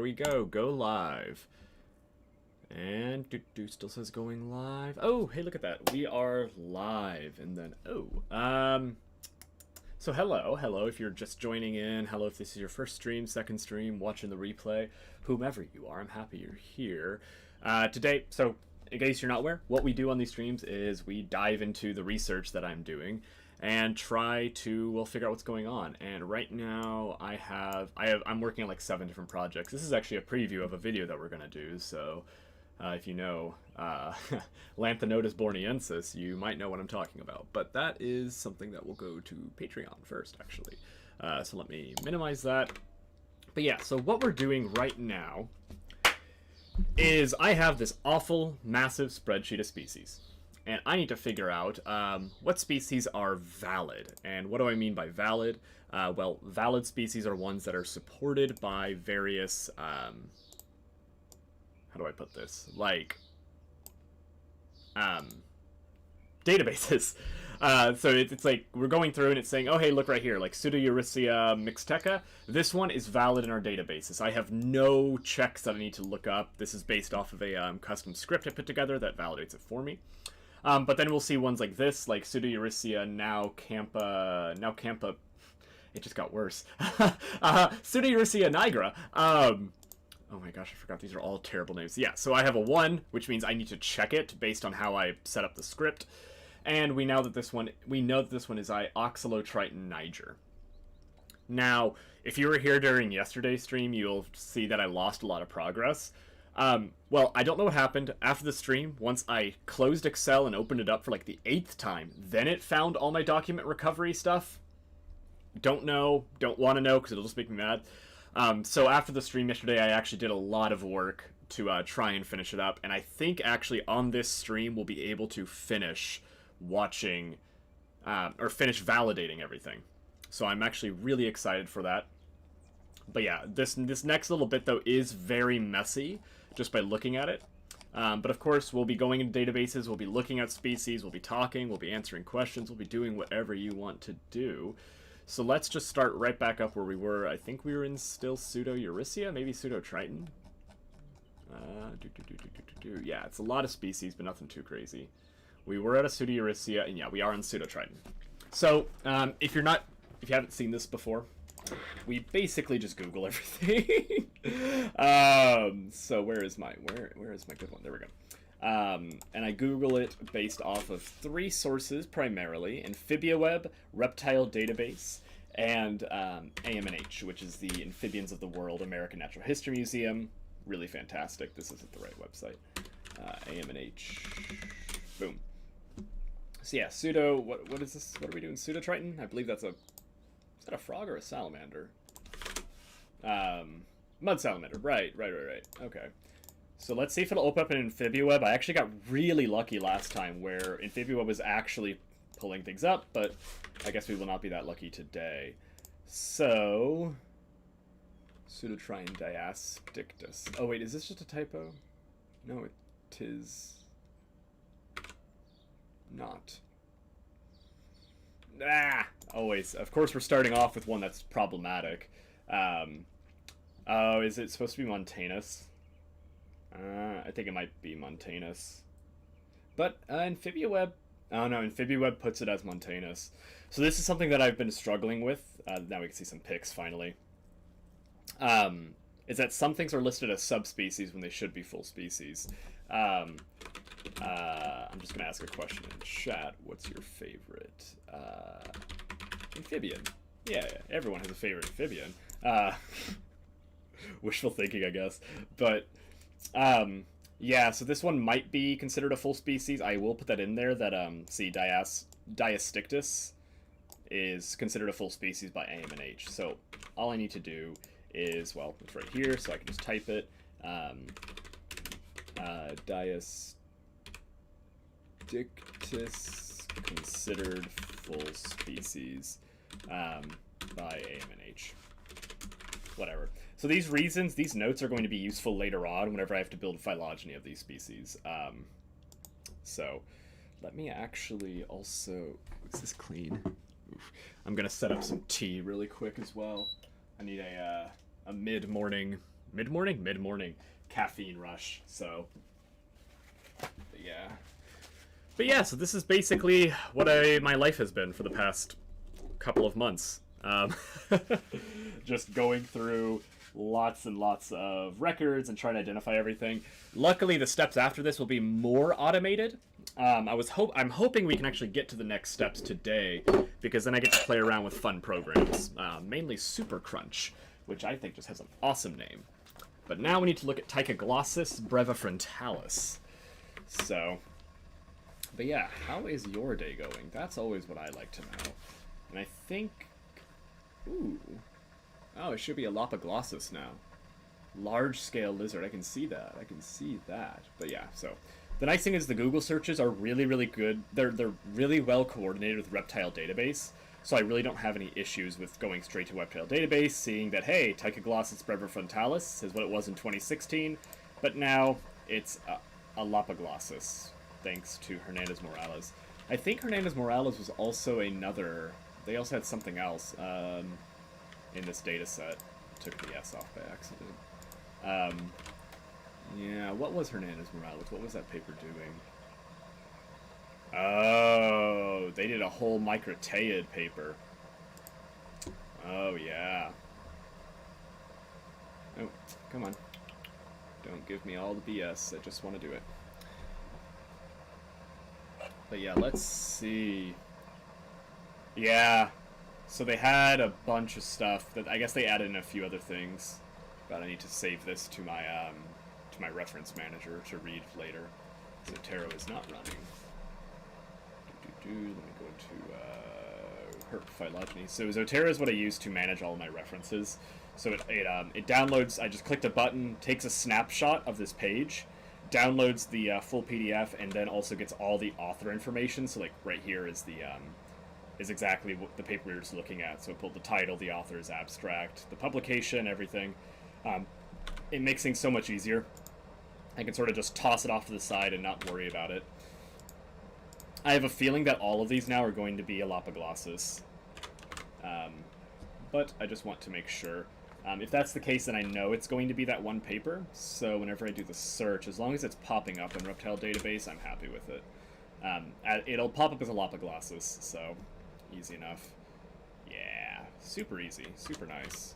we go. Go live. And still says going live. Oh, hey, look at that. We are live. And then, so hello if you're just joining in. Hello if this is your first stream, second stream, watching the replay. Whomever you are, I'm happy you're here. Today, so in case you're not aware, what we do on these streams is we dive into the research that I'm doing and try to, well, figure out what's going on. And right now I'm working on like 7 different projects. This is actually a preview of a video that we're gonna do, so if you know Lanthanotus borneensis, you might know what I'm talking about. But that is something that will go to Patreon first, actually. So let me minimize that. But yeah, so what we're doing right now is I have this awful, massive spreadsheet of species. And I need to figure out what species are valid. And what do I mean by valid? Well, valid species are ones that are supported by various... how do I put this? Like, databases. So it's like we're going through and it's saying, oh, hey, look right here, like Pseudoeurysia mixteca. This one is valid in our databases. I have no checks that I need to look up. This is based off of a custom script I put together that validates it for me. But then we'll see ones like this, like Pseudoeurysia now campa. It just got worse. Pseudoeurysia nigra. Oh my gosh, I forgot these are all terrible names. Yeah, so I have a 1, which means I need to check it based on how I set up the script. And we know that this one is Oxalotriton niger. Now, if you were here during yesterday's stream, you'll see that I lost a lot of progress. Well, I don't know what happened after the stream. Once I closed Excel and opened it up for like the 8th time, then it found all my document recovery stuff. Don't know, don't want to know, because it'll just make me mad. So after the stream yesterday, I actually did a lot of work to try and finish it up. And I think actually on this stream, we'll be able to finish watching, or finish validating everything. So I'm actually really excited for that. But yeah, this next little bit, though, is very messy just by looking at it. But of course, we'll be going into databases, we'll be looking at species, we'll be talking, we'll be answering questions, we'll be doing whatever you want to do. So let's just start right back up where we were. I think we were in still Pseudoeurysia, maybe Pseudotriton. Yeah, it's a lot of species, but nothing too crazy. We were at a Pseudoeurysia, and yeah, we are on Pseudotriton. So if you haven't seen this before, we basically just Google everything. So where is my good one? There we go. And I Google it based off of 3 sources primarily: AmphibiaWeb, Reptile Database, and AMNH, which is the Amphibians of the World American Natural History Museum. Really fantastic. This isn't the right website. AMNH. Boom. So yeah, what is this? What are we doing? Pseudotriton? I believe that's is that a frog or a salamander? Mud salamander. Right. Okay. So let's see if it'll open up in AmphibiaWeb. I actually got really lucky last time where AmphibiaWeb was actually pulling things up, but I guess we will not be that lucky today. So, Pseudotriton diastictus. Oh wait, is this just a typo? No, it is not. Always. Of course we're starting off with one that's problematic. Oh, is it supposed to be Montanus? I think it might be Montanus. But AmphibiaWeb... Oh no, AmphibiaWeb puts it as Montanus. So this is something that I've been struggling with. Now we can see some pics, finally. Is that some things are listed as subspecies when they should be full species. I'm just going to ask a question in chat. What's your favorite amphibian? Yeah, everyone has a favorite amphibian. Wishful thinking, I guess. But... yeah, so this one might be considered a full species. I will put that in there that, see, diastictus is considered a full species by AMNH. So all I need to do is, well, it's right here, so I can just type it. Diastictus considered full species by AMNH. Whatever. So these reasons, these notes are going to be useful later on whenever I have to build phylogeny of these species. So let me actually also... Is this clean? Oof. I'm going to set up some tea really quick as well. I need a mid-morning Mid-morning? Mid-morning. Caffeine rush, so... But yeah. But yeah, so this is basically what my life has been for the past couple of months. Just going through lots and lots of records and trying to identify everything. Luckily, the steps after this will be more automated. I'm hoping we can actually get to the next steps today, because then I get to play around with fun programs, mainly Super Crunch, which I think just has an awesome name. But now we need to look at Tychoglossus brevifrontalis. So, but yeah, how is your day going? That's always what I like to know. And I think, ooh, oh, it should be a Lopoglossus now. Large-scale lizard, I can see that, But yeah, so, the nice thing is the Google searches are really, really good. They're really well coordinated with Reptile Database, so I really don't have any issues with going straight to Reptile Database, seeing that, hey, Tychoglossus brevifrontalis is what it was in 2016, but now it's a Lopoglossus, thanks to Hernandez Morales. I think Hernandez Morales was also another... They also had something else in this data set. Took the S off by accident. Yeah, what was Hernandez Morales? What was that paper doing? Oh, they did a whole microteid paper. Oh, yeah. Oh, come on. Don't give me all the BS. I just want to do it. But yeah, let's see. Yeah. So they had a bunch of stuff that I guess they added in a few other things. But I need to save this to my reference manager to read later. Zotero is not running. Let me go into herp phylogeny. So Zotero is what I use to manage all of my references. So it downloads. I just clicked a button, takes a snapshot of this page, downloads the full PDF, and then also gets all the author information. So like right here is is exactly what the paper we were just looking at. So it pulled the title, the author's abstract, the publication, everything. It makes things so much easier. I can sort of just toss it off to the side and not worry about it. I have a feeling that all of these now are going to be a Lopoglossus. But I just want to make sure. If that's the case, then I know it's going to be that one paper. So whenever I do the search, as long as it's popping up in Reptile Database, I'm happy with it. It'll pop up as a Lopoglossus, so easy enough. Yeah, super easy, super nice.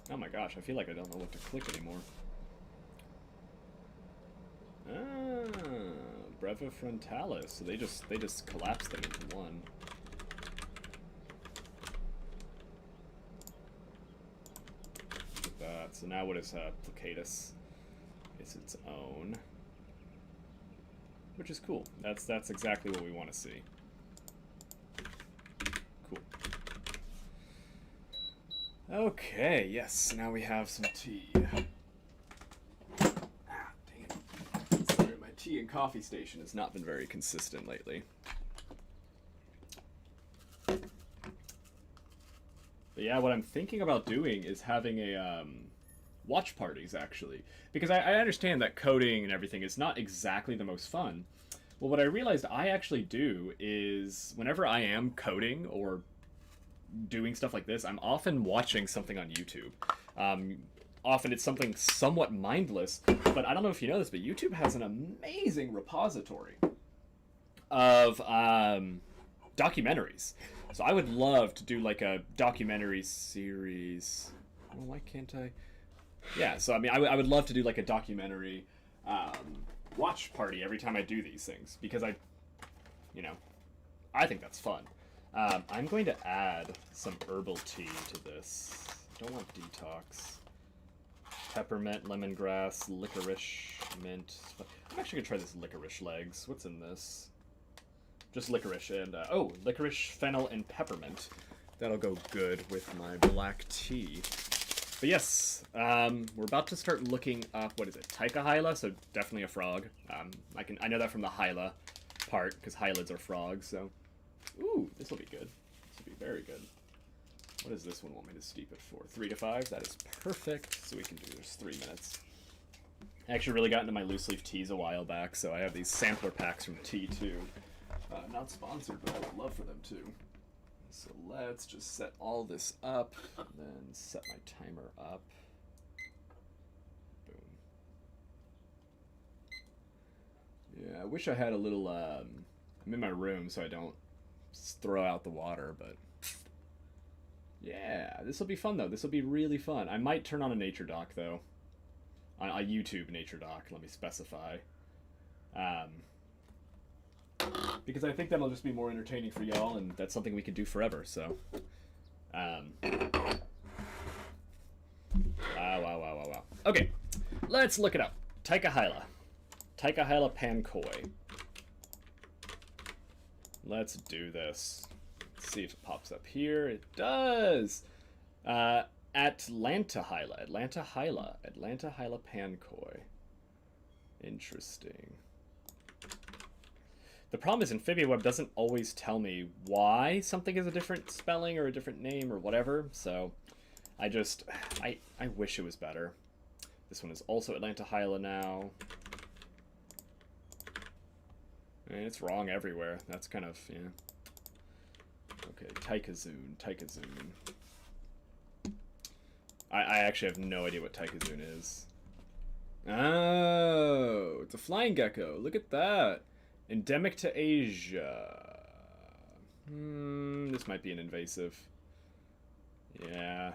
Oh my gosh, I feel like I don't know what to click anymore. Ah, brevifrontalis. So they just collapsed them into one. Look at that. So now what is Plicatus? It's its own, which is cool. That's exactly what we want to see. Cool. Okay, yes, now we have some tea. Ah, dang it. Sorry, my tea and coffee station has not been very consistent lately. But yeah, what I'm thinking about doing is having a watch parties, actually. Because I understand that coding and everything is not exactly the most fun. Well, what I realized I actually do is whenever I am coding or doing stuff like this, I'm often watching something on YouTube. Often it's something somewhat mindless, but I don't know if you know this, but YouTube has an amazing repository of documentaries. So I would love to do like a documentary series. Well, why can't I? Yeah, so I mean, I would love to do like a documentary watch party every time I do these things, because I think that's fun. I'm going to add some herbal tea to this. I don't want detox. Peppermint, lemongrass, licorice, mint. I'm actually going to try this licorice legs. What's in this? Just licorice and, licorice, fennel, and peppermint. That'll go good with my black tea. But yes, we're about to start looking up, what is it, Tychohyla? So definitely a frog. I know that from the Hyla part, because hylids are frogs, so... Ooh, this will be good. This will be very good. What does this one want me to steep it for? 3 to 5? That is perfect. So we can do this 3 minutes. I actually really got into my loose leaf teas a while back, so I have these sampler packs from tea too. Not sponsored, but I would love for them to. So let's just set all this up, and then set my timer up. Boom. Yeah, I wish I had a little, I'm in my room so I don't throw out the water, but yeah, this will be fun though. This will be really fun. I might turn on a nature doc though. On a YouTube nature doc, let me specify. Because I think that'll just be more entertaining for y'all, and that's something we can do forever, so. Wow. Okay, let's look it up. Tychahyla. Tychahyla pankoi. Let's do this. Let's see if it pops up here. It does! Atlantahyla pankoi. Interesting. The problem is AmphibiaWeb doesn't always tell me why something is a different spelling or a different name or whatever, so I wish it was better. This one is also Atlantahyla now. And it's wrong everywhere. That's kind of, yeah. Okay, Tychazoon. I actually have no idea what Tychazoon is. Oh, it's a flying gecko. Look at that. Endemic to Asia. This might be an invasive. Yeah.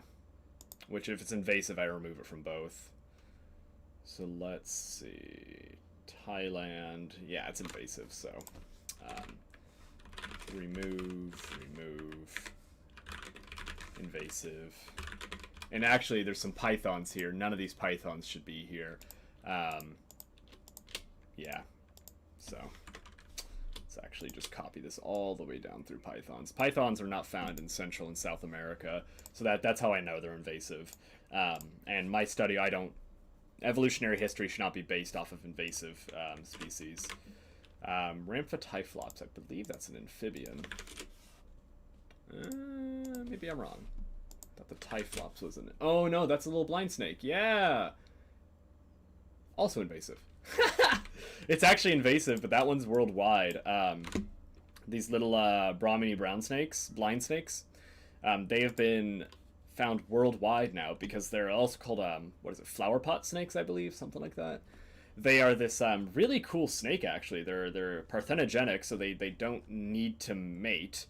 Which, if it's invasive, I remove it from both. So let's see. Thailand. Yeah, it's invasive, so. Remove. Invasive. And actually, there's some pythons here. None of these pythons should be here. Yeah. So. Let's actually just copy this all the way down through pythons. Pythons are not found in Central and South America, so that's how I know they're invasive. And my study, evolutionary history should not be based off of invasive species. Ramphotyphlops, I believe that's an amphibian. Maybe I'm wrong. I thought the Typhlops was an... Oh no, that's a little blind snake. Yeah! Also invasive. It's actually invasive, but that one's worldwide. These little Brahminy brown snakes, blind snakes, they have been found worldwide now because they're also called, flower pot snakes, I believe, something like that. They are this really cool snake, actually. They're parthenogenic, so they don't need to mate.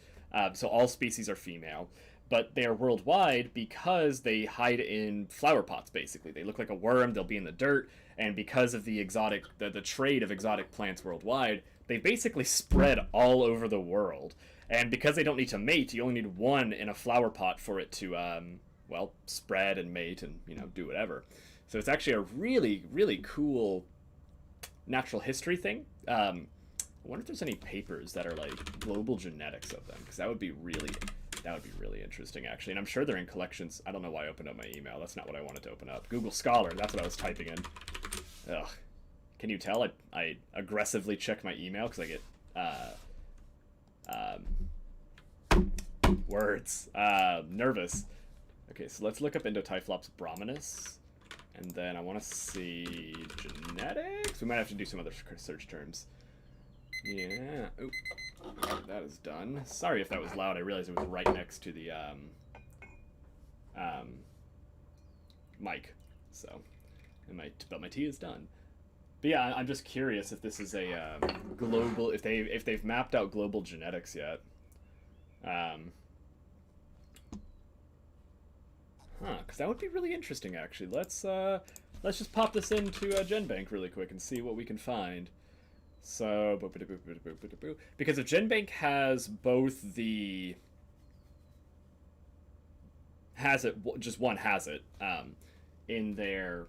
So all species are female. But they are worldwide because they hide in flower pots, basically. They look like a worm, they'll be in the dirt, and because of the trade of exotic plants worldwide, they basically spread all over the world. And because they don't need to mate, you only need one in a flower pot for it to, spread and mate and, do whatever. So it's actually a really, really cool natural history thing. I wonder if there's any papers that are, like, global genetics of them, because that would be really interesting, actually. And I'm sure they're in collections. I don't know why I opened up my email. That's not what I wanted to open up. Google Scholar, that's what I was typing in. Ugh. Can you tell I aggressively check my email because I get words. Nervous. Okay, so let's look up Endotyphlops brahminus. And then I want to see genetics. We might have to do some other search terms. Yeah. Oop. That is done. Sorry if that was loud. I realized it was right next to the mic. So, but my tea is done. But yeah, I'm just curious if this is a global. If they've mapped out global genetics yet. Because that would be really interesting, actually. Let's just pop this into GenBank really quick and see what we can find. So, because if GenBank has both the... just one has it, in their...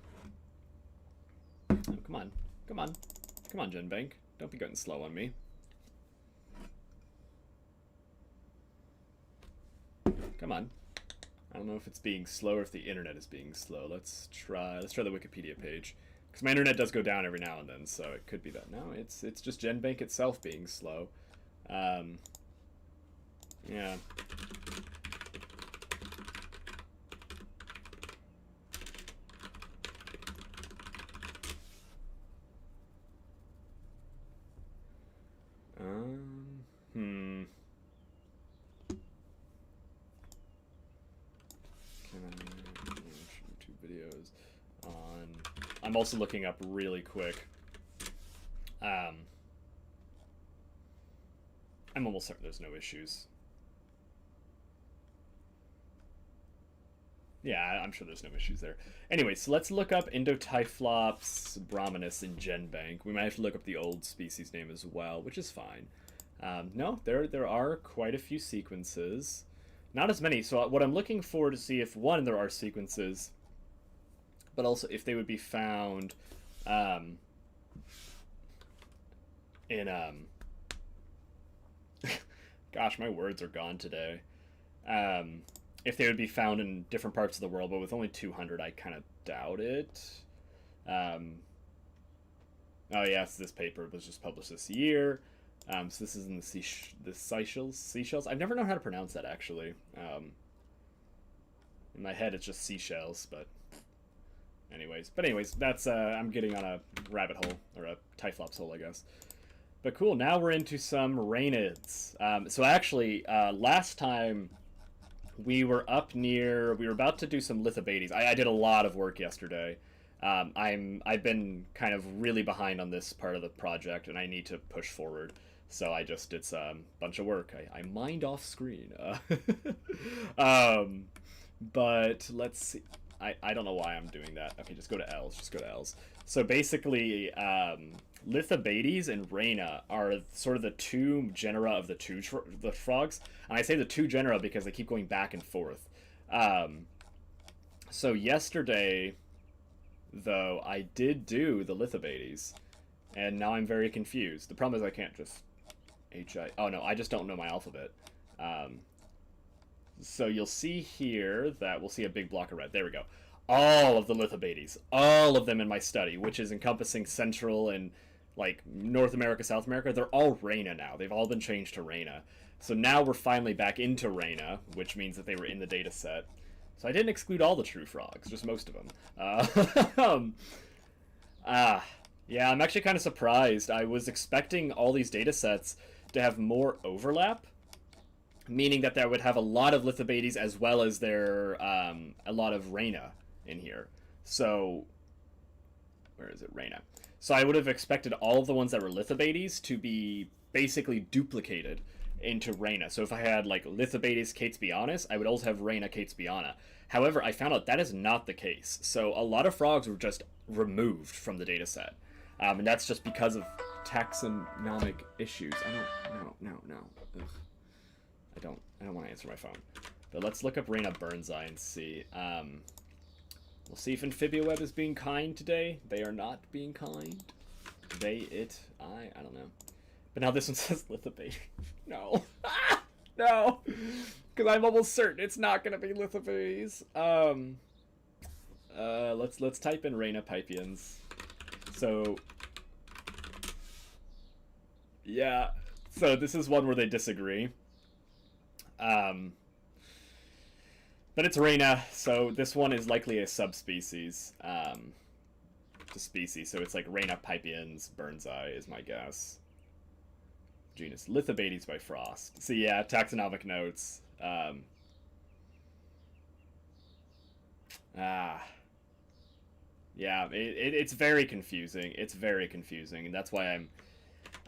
Oh, come on, GenBank. Don't be getting slow on me. Come on. I don't know if it's being slow or if the internet is being slow. Let's try the Wikipedia page. Because my internet does go down every now and then, so it could be that. No, it's just GenBank itself being slow. Yeah. I'm also looking up really quick. I'm almost certain there's no issues. Yeah, I'm sure there's no issues there. Anyway, so let's look up Indotyphlops brahminus in GenBank. We might have to look up the old species name as well, which is fine. No, there are quite a few sequences. Not as many. So what I'm looking for to see if, one, there are sequences, but also if they would be found in... Gosh, my words are gone today. If they would be found in different parts of the world, but with only 200, I kind of doubt it. Oh, yes, this paper was just published this year. So this is in the Seychelles. I've never known how to pronounce that, actually. In my head, it's just seashells, but... Anyways, that's, I'm getting on a rabbit hole, or a Typhlops hole, I guess. But cool, now we're into some Rainids. So actually, last time we were about to do some Lithobates. I did a lot of work yesterday. I've been kind of really behind on this part of the project, and I need to push forward. So I just did some bunch of work. I mined off screen. But let's see. I don't know why I'm doing that. Okay, just go to L's. Just go to L's. So basically, Lithobates and Rhaina are sort of the two genera of the frogs. And I say the two genera because they keep going back and forth. So yesterday, though, I did do the Lithobates. And now I'm very confused. The problem is I can't just... Oh, no, I just don't know my alphabet. So you'll see here that we'll see a big block of red. There we go. All of the Lithobates, all of them in my study, which is encompassing Central and like North America, South America, they're all Rhaina now. They've all been changed to Rhaina. So now we're finally back into Rhaina, which means that they were in the data set. So I didn't exclude all the true frogs, just most of them. Yeah, I'm actually kind of surprised. I was expecting all these data sets to have more overlap, meaning that there would have a lot of Lithobates as well as there a lot of Rhaina in here. So, where is it? Rhaina. So I would have expected all of the ones that were Lithobates to be basically duplicated into Rhaina. So if I had like Lithobates catesbionis, I would also have Rhaina catesbiana. However, I found out that is not the case. So a lot of frogs were just removed from the data set. And that's just because of taxonomic issues. No. Ugh. I don't want to answer my phone. But let's look up Rhaina burnsii and see. We'll see if AmphibiWeb is being kind today. They are not being kind. I don't know. But now this one says Lithobate. No. No! Because I'm almost certain it's not going to be Lithobates. Let's type in Rhaina pipiens. So... yeah. So this is one where they disagree. But it's Rhaina, so this one is likely a subspecies to species. So it's like Rhaina pipiens burnsii is my guess. Genus Lithobates by Frost. So yeah, taxonomic notes. Yeah, it's very confusing. It's very confusing, and that's why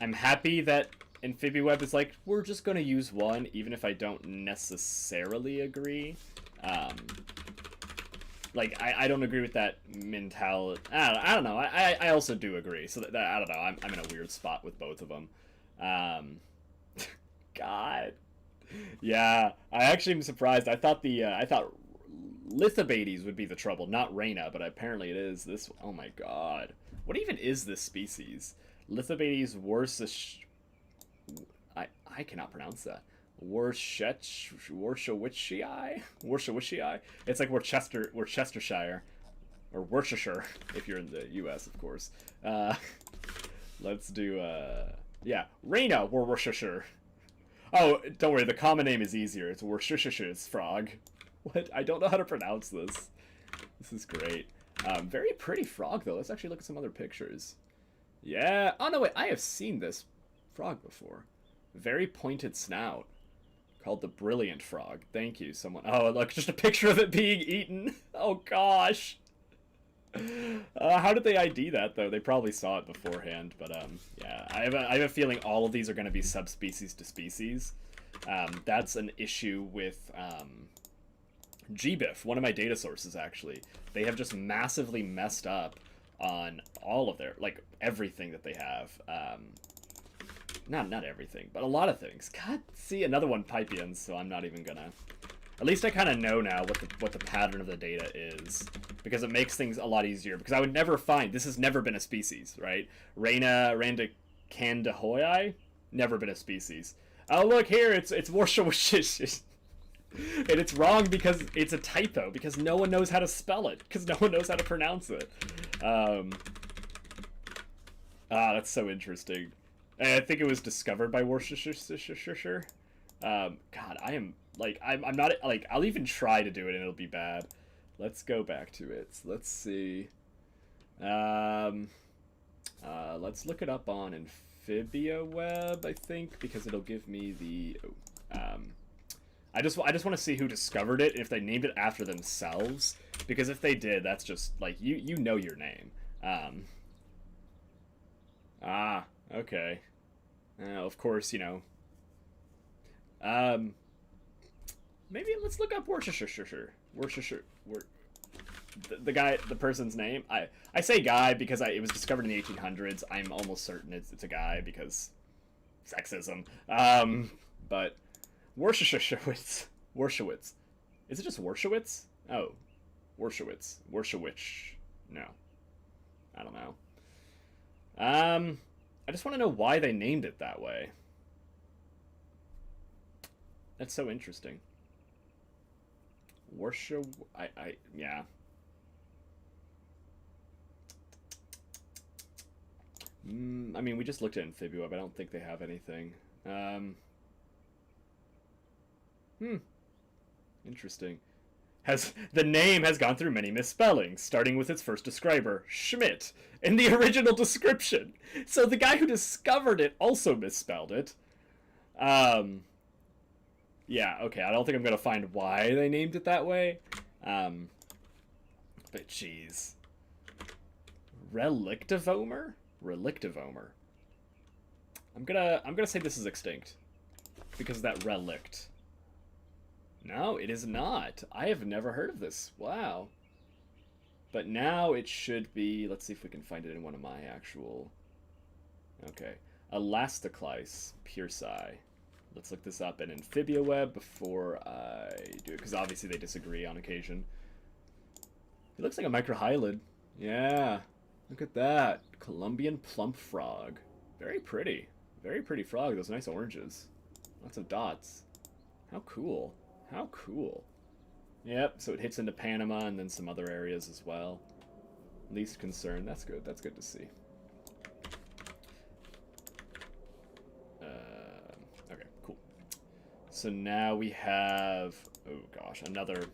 I'm happy that AmphibiWeb is like, we're just going to use one, even if I don't necessarily agree. Like, I don't agree with that mentality. I don't know. I also do agree. So that I don't know. I'm in a weird spot with both of them. God. Yeah, I actually am surprised. I thought Lithobates would be the trouble, not Rhaina, but apparently it is. This. Oh my God. What even is this species? Lithobates worsish. I cannot pronounce that. Worcestershire. It's like Worcestershire, or Worcestershire if you're in the U.S. of course. Let's do yeah, Rhaina Worcestershire. Oh, don't worry, the common name is easier. It's Worcestershire's frog. What? I don't know how to pronounce this. This is great. Very pretty frog though. Let's actually look at some other pictures. Yeah. Oh no, wait. I have seen this frog before. Very pointed snout. Called the Brilliant Frog. Thank you, someone. Oh, look, just a picture of it being eaten. Oh, gosh. How did they ID that though? They probably saw it beforehand, but yeah, I have a feeling all of these are going to be subspecies to species. That's an issue with GBIF, one of my data sources actually. They have just massively messed up on all of their, like, everything that they have. Not everything, but a lot of things. God, see, another one Pipians, so I'm not even gonna. At least I kind of know now what the pattern of the data is, because it makes things a lot easier. Because I would never find, this has never been a species, right? Randacandahoyi, never been a species. Oh look here, it's Warshawishish. And it's wrong because it's a typo, because no one knows how to spell it, because no one knows how to pronounce it. That's so interesting. And I think it was discovered by Worcestershire. God, I am, like, I'm not, like, I'll even try to do it and it'll be bad. Let's go back to it. Let's see. Let's look it up on AmphibiaWeb, I think, because it'll give me the, I just want to see who discovered it, and if they named it after themselves, because if they did, that's just, like, you know your name. Okay. Of course, you know. Maybe let's look up Worcestershire. The guy, the person's name. I say guy because it was discovered in the 1800s. I'm almost certain it's a guy because sexism. But Worcestershire. Is it just Warshawitz? Oh, Warshawitz. No, I don't know. I just want to know why they named it that way. That's so interesting. Yeah. I mean, we just looked at AmphibiaWeb. I don't think they have anything. Interesting. The name has gone through many misspellings, starting with its first describer, Schmidt, in the original description. So the guy who discovered it also misspelled it. Yeah, okay, I don't think I'm gonna find why they named it that way. But jeez. Relictivomer? I'm gonna say this is extinct. Because of that relict. No, it is not. I have never heard of this. Wow. But now it should be... Let's see if we can find it in one of my actual... Okay. Elasticlice Pierci. Let's look this up in AmphibiaWeb before I do it, because obviously they disagree on occasion. It looks like a microhylid. Yeah. Look at that. Colombian plump frog. Very pretty. Very pretty frog. Those nice oranges. Lots of dots. How cool. How cool. Yep, so it hits into Panama and then some other areas as well. Least concern. That's good. That's good to see. Okay, cool. So now we have, oh gosh, another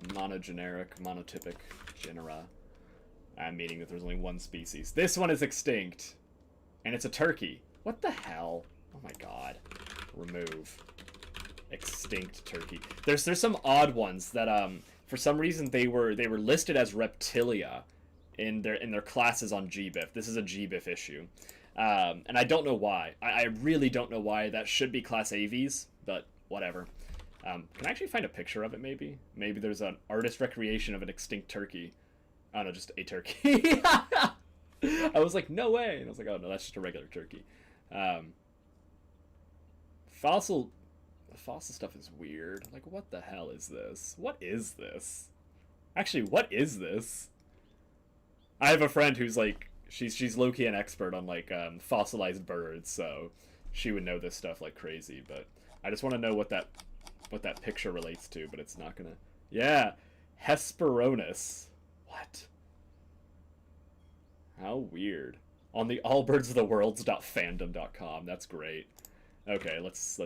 monotypic genera. Meaning that there's only one species. This one is extinct. And it's a turkey. What the hell? Oh my god. Remove. Extinct turkey. There's some odd ones that for some reason they were listed as reptilia in their classes on GBIF. This is a GBIF issue. And I don't know why. I really don't know why. That should be class AVs, but whatever. Can I actually find a picture of it maybe? Maybe there's an artist recreation of an extinct turkey. Oh no, just a turkey. I was like, no way. And I was like, oh no, that's just a regular turkey. Fossil stuff is weird. Like, what the hell is this? What is this? Actually, what is this? I have a friend who's like, she's low-key an expert on like fossilized birds, so she would know this stuff like crazy. But I just want to know what that picture relates to, but it's not gonna. Yeah, Hesperornis. What? How weird. On the allbirdsoftheworlds.fandom.com. That's great. Okay, let's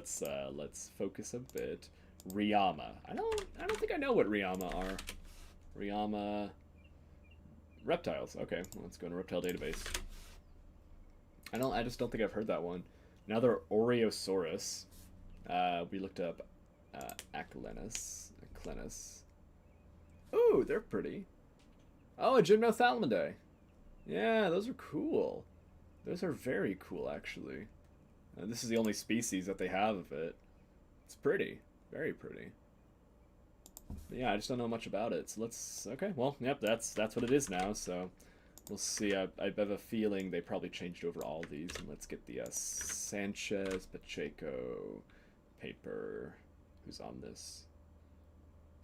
focus a bit. Ryama. I don't think I know what Ryama are. Ryama reptiles. Okay, well, let's go to reptile database. I just don't think I've heard that one. Now they're Oreosaurus. We looked up Aclenus. Ooh, they're pretty. Oh, a Gymnothalamidae. Yeah, those are cool. Those are very cool, actually. This is the only species that they have of it. It's pretty. Very pretty. But yeah, I just don't know much about it. So let's... Okay, well, yep, that's what it is now, so... We'll see. I have a feeling they probably changed over all these. And let's get the Sanchez Pacheco paper. Who's on this?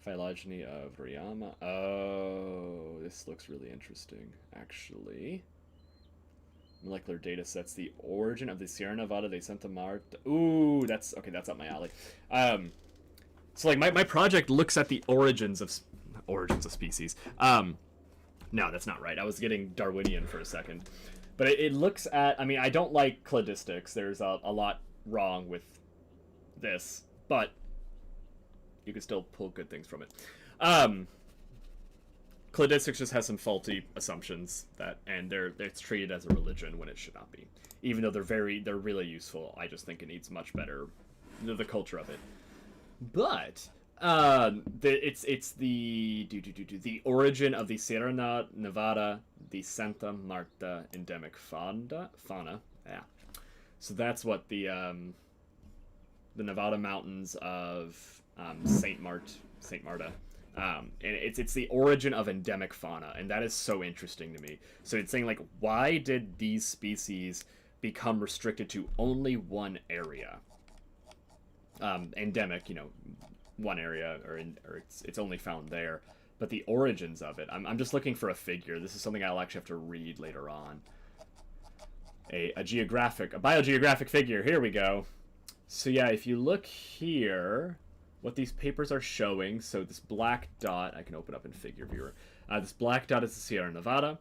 Phylogeny of Ryama. Oh, this looks really interesting, actually. Molecular data sets. The origin of the Sierra Nevada de Santa Marta. Ooh, that's... Okay, that's up my alley. So, like, my project looks at the origins of species. No, that's not right. I was getting Darwinian for a second. But it looks at... I mean, I don't like cladistics. There's a lot wrong with this. But you can still pull good things from it. Cladistics just has some faulty assumptions and it's treated as a religion when it should not be. Even though they're really useful. I just think it needs much better... the culture of it. But... it's the origin of the Sierra Nevada de Santa Marta endemic fauna. Yeah, so that's what the Nevada mountains of Saint Marta. And it's the origin of endemic fauna, and that is so interesting to me. So it's saying, like, why did these species become restricted to only one area? Endemic, you know. One area, or it's only found there, but the origins of it, I'm just looking for a figure. This is something I'll actually have to read later on. A biogeographic figure. Here we go. So yeah, if you look here, what these papers are showing, so this black dot, I can open up in Figure Viewer. This black dot is the Sierra Nevada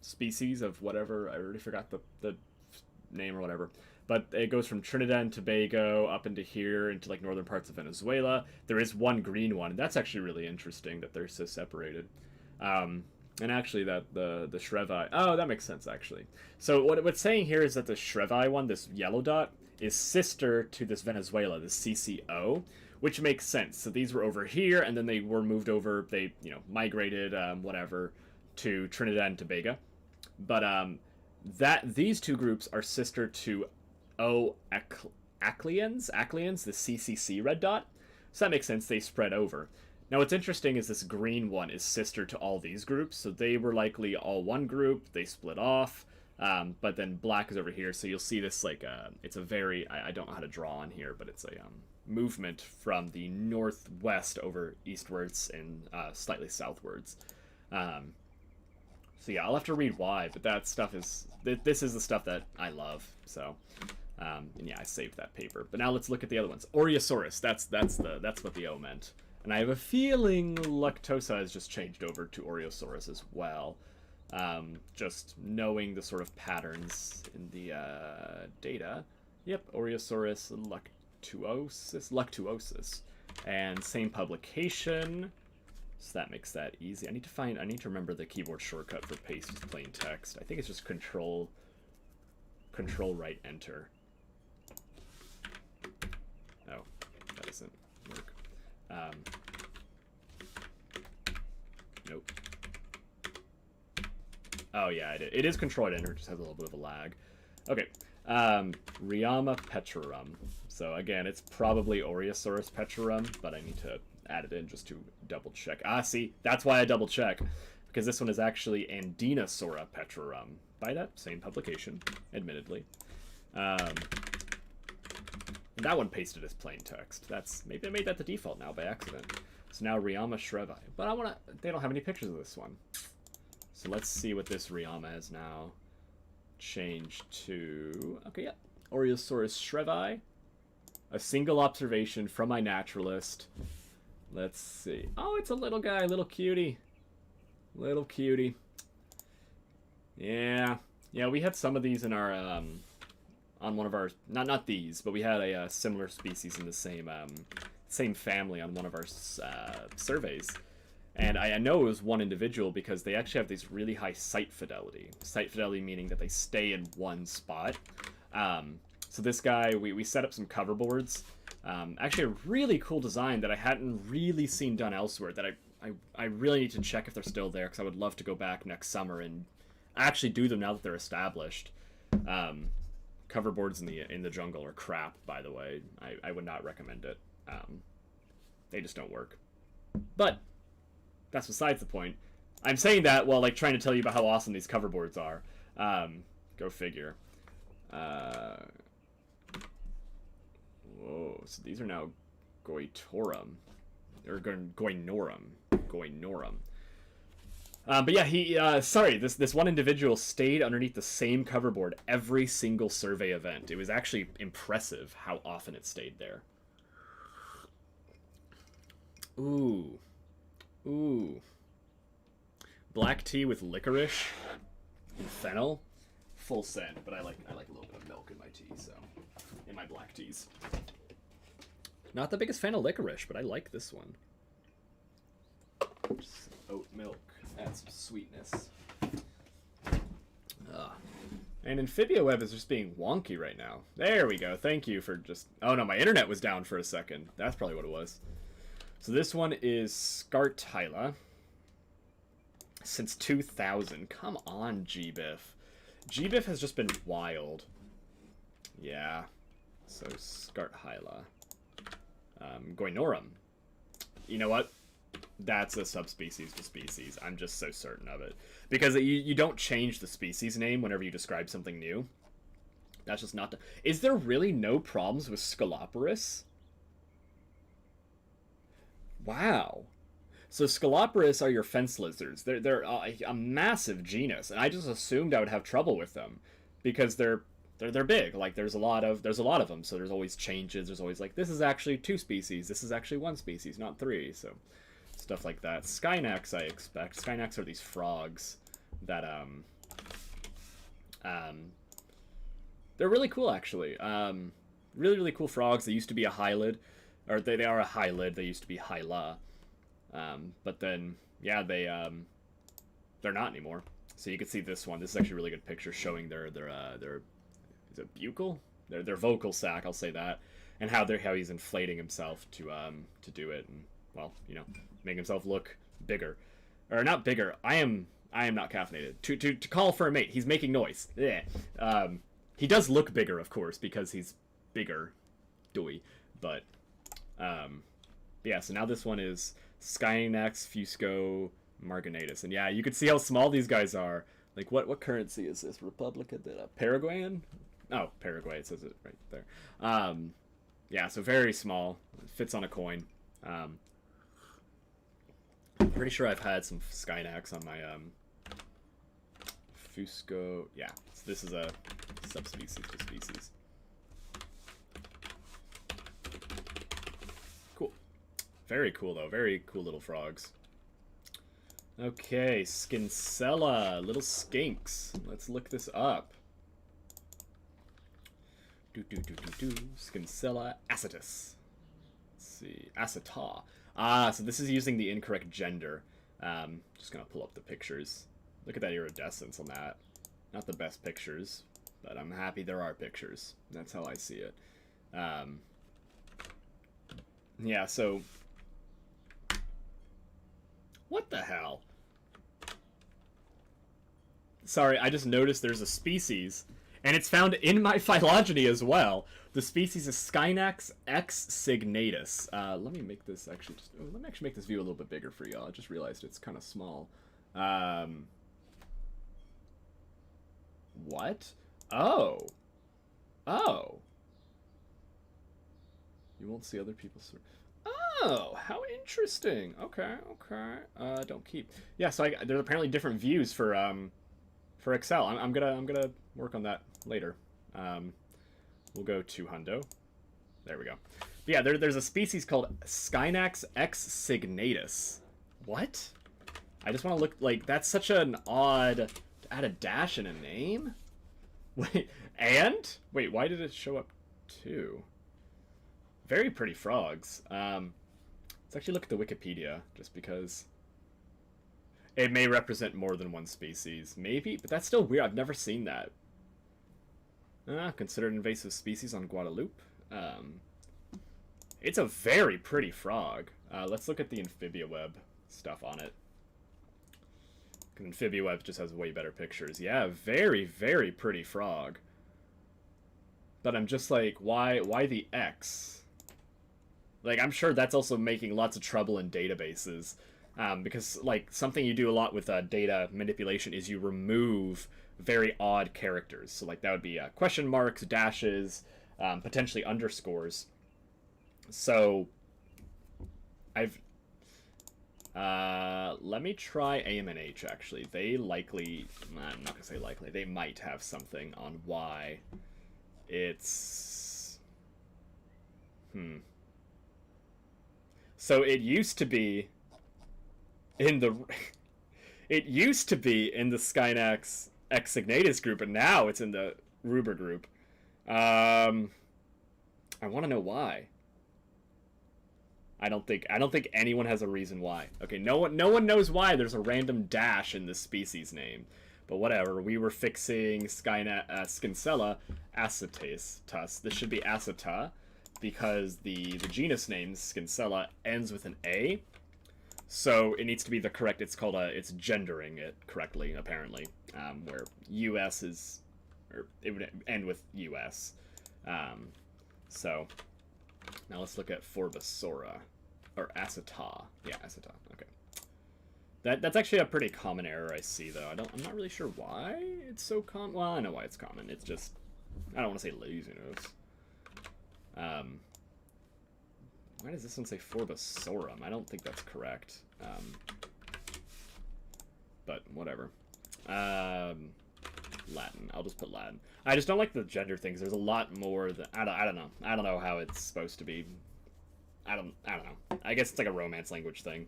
species of whatever. I already forgot the name or whatever. But it goes from Trinidad and Tobago up into here, into like northern parts of Venezuela. There is one green one. That's actually really interesting that they're so separated. And actually that the Shreveye... Oh, that makes sense, actually. So what it's saying here is that the Shreveye one, this yellow dot, is sister to this Venezuela, the CCO, which makes sense. So these were over here, and then they were moved over, they, you know, migrated, whatever, to Trinidad and Tobago. But these two groups are sister to Acleans, the CCC red dot. So that makes sense, they spread over. Now what's interesting is this green one is sister to all these groups, so they were likely all one group, they split off, but then black is over here, so you'll see this like, it's a very, I don't know how to draw on here, but it's a movement from the northwest over eastwards and slightly southwards. So yeah, I'll have to read why, but that stuff is, this is the stuff that I love, so... and yeah, I saved that paper. But now let's look at the other ones. Oriosaurus, that's what the O meant. And I have a feeling Luctosa has just changed over to Oriosaurus as well. Just knowing the sort of patterns in the data. Yep, Oriosaurus luctuosus. And same publication. So that makes that easy. I need to remember the keyboard shortcut for paste as plain text. I think it's just control right enter. Oh, that doesn't work. Nope. Oh yeah, it is control right enter, just has a little bit of a lag. Okay. Ryama petrarum. So again, it's probably Oriosaurus petrarum, but I need to add it in just to double check. Ah, see, that's why I double check, because this one is actually Andinosaura petrarum, by that same publication, admittedly. And that one pasted as plain text. Maybe I made that the default now by accident. So now Ryama Shreveye. But they don't have any pictures of this one. So let's see what this Ryama is now changed to. Okay, yeah. Oriosaurus Shreveye. A single observation from my naturalist. Let's see. Oh, it's a little guy, little cutie. Little cutie. Yeah. Yeah, we had some of these in our, on one of our, not these, but we had a similar species in the same family on one of our surveys. And I know it was one individual because they actually have these really high site fidelity. Site fidelity meaning that they stay in one spot. So this guy, we set up some cover boards. Actually a really cool design that I hadn't really seen done elsewhere, that I really need to check if they're still there, because I would love to go back next summer and actually do them now that they're established. Coverboards in the jungle are crap, by the way. I would not recommend it. They just don't work. But that's besides the point. I'm saying that while like trying to tell you about how awesome these coverboards are. Go figure. Whoa, so these are now Goitorum. Or Goinorum. Goinorum. But yeah, sorry, this one individual stayed underneath the same coverboard every single survey event. It was actually impressive how often it stayed there. Ooh. Ooh. Black tea with licorice and fennel. Full send, but I like a little bit of milk in my tea, so in my black teas. Not the biggest fan of licorice, but I like this one. Just oat milk, add some sweetness. And AmphibiaWeb is just being wonky right now. There we go. Thank you for just... Oh no, my internet was down for a second. That's probably what it was. So this one is Scartila. Since 2000. Come on, GBIF. GBIF has just been wild. Yeah. So Scartila. Goinorum. You know what? That's a subspecies to species. I'm just so certain of it. Because you don't change the species name whenever you describe something new. That's just not... Is there really no problems with Scoloporus? Wow. So Scoloporus are your fence lizards. They're a massive genus, and I just assumed I would have trouble with them because they're big. Like there's a lot of them, so there's always changes. There's always like, this is actually 2 species. This is actually 1 species, not 3. So stuff like that. Skynax, I expect. Skynax are these frogs that they're really cool actually. Really cool frogs. They used to be a hylid, or they are a hylid. They used to be hyla. But then, yeah, they're not anymore. So you can see this one. This is actually a really good picture showing their is it buccal? Their vocal sac, I'll say that, and how he's inflating himself to do it, and well, you know, make himself look bigger, or not bigger. I am not caffeinated. To call for a mate. He's making noise. Yeah. He does look bigger, of course, because he's bigger, doy. But yeah. So now this one is Skynax Fusco Marginatus. And yeah, you can see how small these guys are. Like, what currency is this? Republica de Paraguayan? Oh, Paraguay, it says it right there. Yeah, so very small. It fits on a coin. I'm pretty sure I've had some Skynax on my Fusco. Yeah, so this is a subspecies to species. Cool. Very cool, though. Very cool little frogs. Okay, Skincella, little skinks. Let's look this up. Skincella acetus. Let's see, aceta. Ah, so this is using the incorrect gender. Just gonna pull up the pictures. Look at that iridescence on that. Not the best pictures, but I'm happy there are pictures. That's how I see it. Yeah, so... What the hell? Sorry, I just noticed there's a species, and it's found in my phylogeny as well. The species is Skynax x signatus. Let me make this actually let me actually make this view a little bit bigger for y'all. I just realized it's kind of small. What? Oh. Oh. You won't see other people's... Oh, how interesting. Okay, okay. Don't keep. Yeah, so there's apparently different views for Excel. I'm gonna work on that later. We'll go to Hundo. There we go. But yeah, there's a species called Skynax x signatus. What? I just want to look like, that's such an odd, to add a dash in a name? Wait, wait, why did it show up too? Very pretty frogs. Let's actually look at the Wikipedia, just because it may represent more than one species. Maybe, but that's still weird. I've never seen that. Considered invasive species on Guadeloupe. It's a very pretty frog. Let's look at the AmphibiaWeb stuff on it. Amphibiweb just has way better pictures. Yeah, very, very pretty frog. But I'm just like, why the X? Like, I'm sure that's also making lots of trouble in databases. Because, like, something you do a lot with data manipulation is you remove very odd characters. So, like, that would be question marks, dashes, potentially underscores. So, let me try AMNH, actually. They likely, I'm not gonna say likely, they might have something on why it's, So it used to be in the, it used to be in the Skynax X Signatus group, and now it's in the Ruber group. I want to know why. I don't think anyone has a reason why. Okay, no one knows why there's a random dash in this species name. But whatever, we were fixing Skincella acetus. This should be aceta because the genus name Skincella ends with an A. So it needs to be the correct, it's gendering it correctly, apparently. Where US is, or it would end with US. So now let's look at Forbosora, or aceta. Yeah, aceta. Okay, that's actually a pretty common error I see, though. I'm not really sure why it's so common. Well, I know why it's common. It's just, I don't want to say laziness. Why does this one say Forbosorum? I don't think that's correct. But whatever. Latin. I'll just put Latin. I just don't like the gender things. There's a lot more that I don't know. I don't know how it's supposed to be. I don't know. I guess it's like a Romance language thing.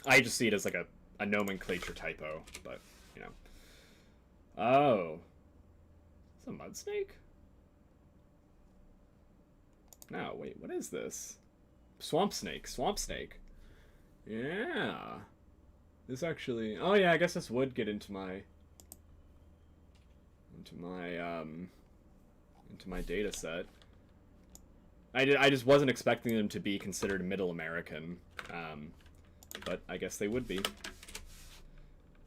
I just see it as like a nomenclature typo, but you know. Oh. It's a mud snake? No, wait, what is this? Swamp snake. Swamp snake. Yeah. This actually, oh yeah, I guess this would get into my data set. I just wasn't expecting them to be considered Middle American, but I guess they would be.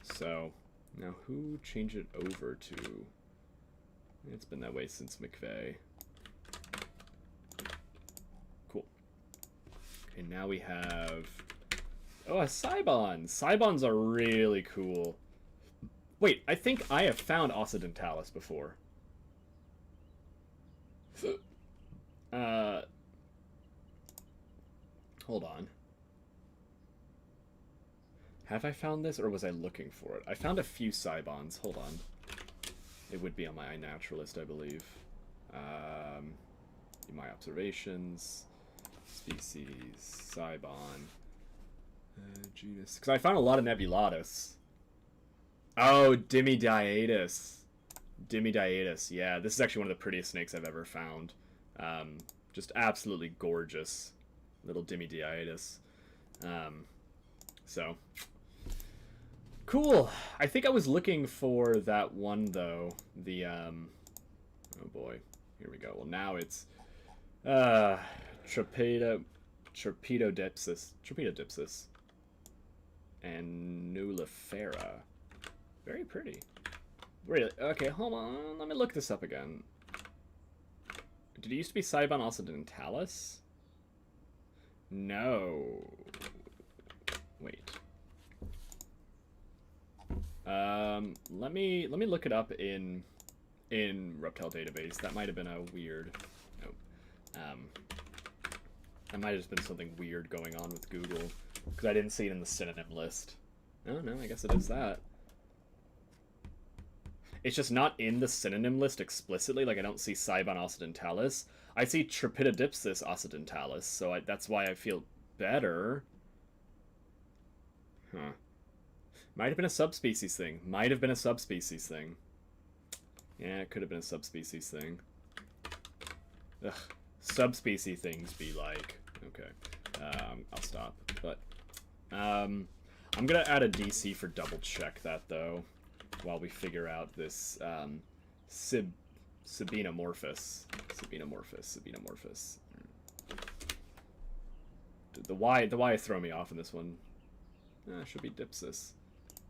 So now who changed it over to? It's been that way since McVeigh. Cool. Okay, now we have, oh, a Cybon. Cybons are really cool. Wait, I think I have found Occidentalis before. Hold on. Have I found this, or was I looking for it? I found a few Cybons. Hold on. It would be on my iNaturalist, I believe. My observations. Species. Cybon. Genus. Because I found a lot of Nebulatus. Oh, Dimidiatus. Dimidiatus. Yeah, this is actually one of the prettiest snakes I've ever found. Just absolutely gorgeous little Dimidiatus. So cool. I think I was looking for that one though. The oh boy, here we go. Well, now it's Trapedodipsis and Nullifera. Very pretty. Really? Okay, hold on. Let me look this up again. Did it used to be Cybon occidentalis? No. Wait. Let me look it up in Reptile Database. That might have been a weird. Nope. That might have just been something weird going on with Google because I didn't see it in the synonym list. Oh no, I guess it is that. It's just not in the synonym list explicitly. Like, I don't see Cybon occidentalis. I see Trapedodipsis occidentalis, so that's why I feel better. Huh. Might have been a subspecies thing. Might have been a subspecies thing. Yeah, it could have been a subspecies thing. Ugh. Subspecies things be like... Okay. I'll stop. But, I'm gonna add a DC for double check that, though, while we figure out this, Sabinomorphus. The Y is throwing me off in this one. Should be Dipsis.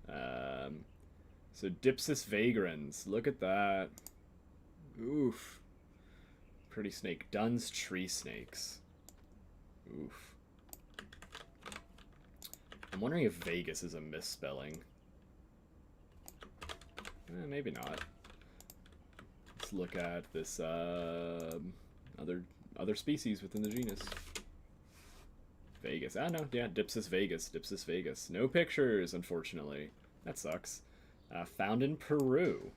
So Dipsis vagrans. Look at that. Oof. Pretty snake. Dunn's tree snakes. Oof. I'm wondering if Vegas is a misspelling. Maybe not. Let's look at this other species within the genus. Vegas. No, yeah, Dipsis Vegas. Dipsis Vegas. No pictures, unfortunately. That sucks. Found in Peru.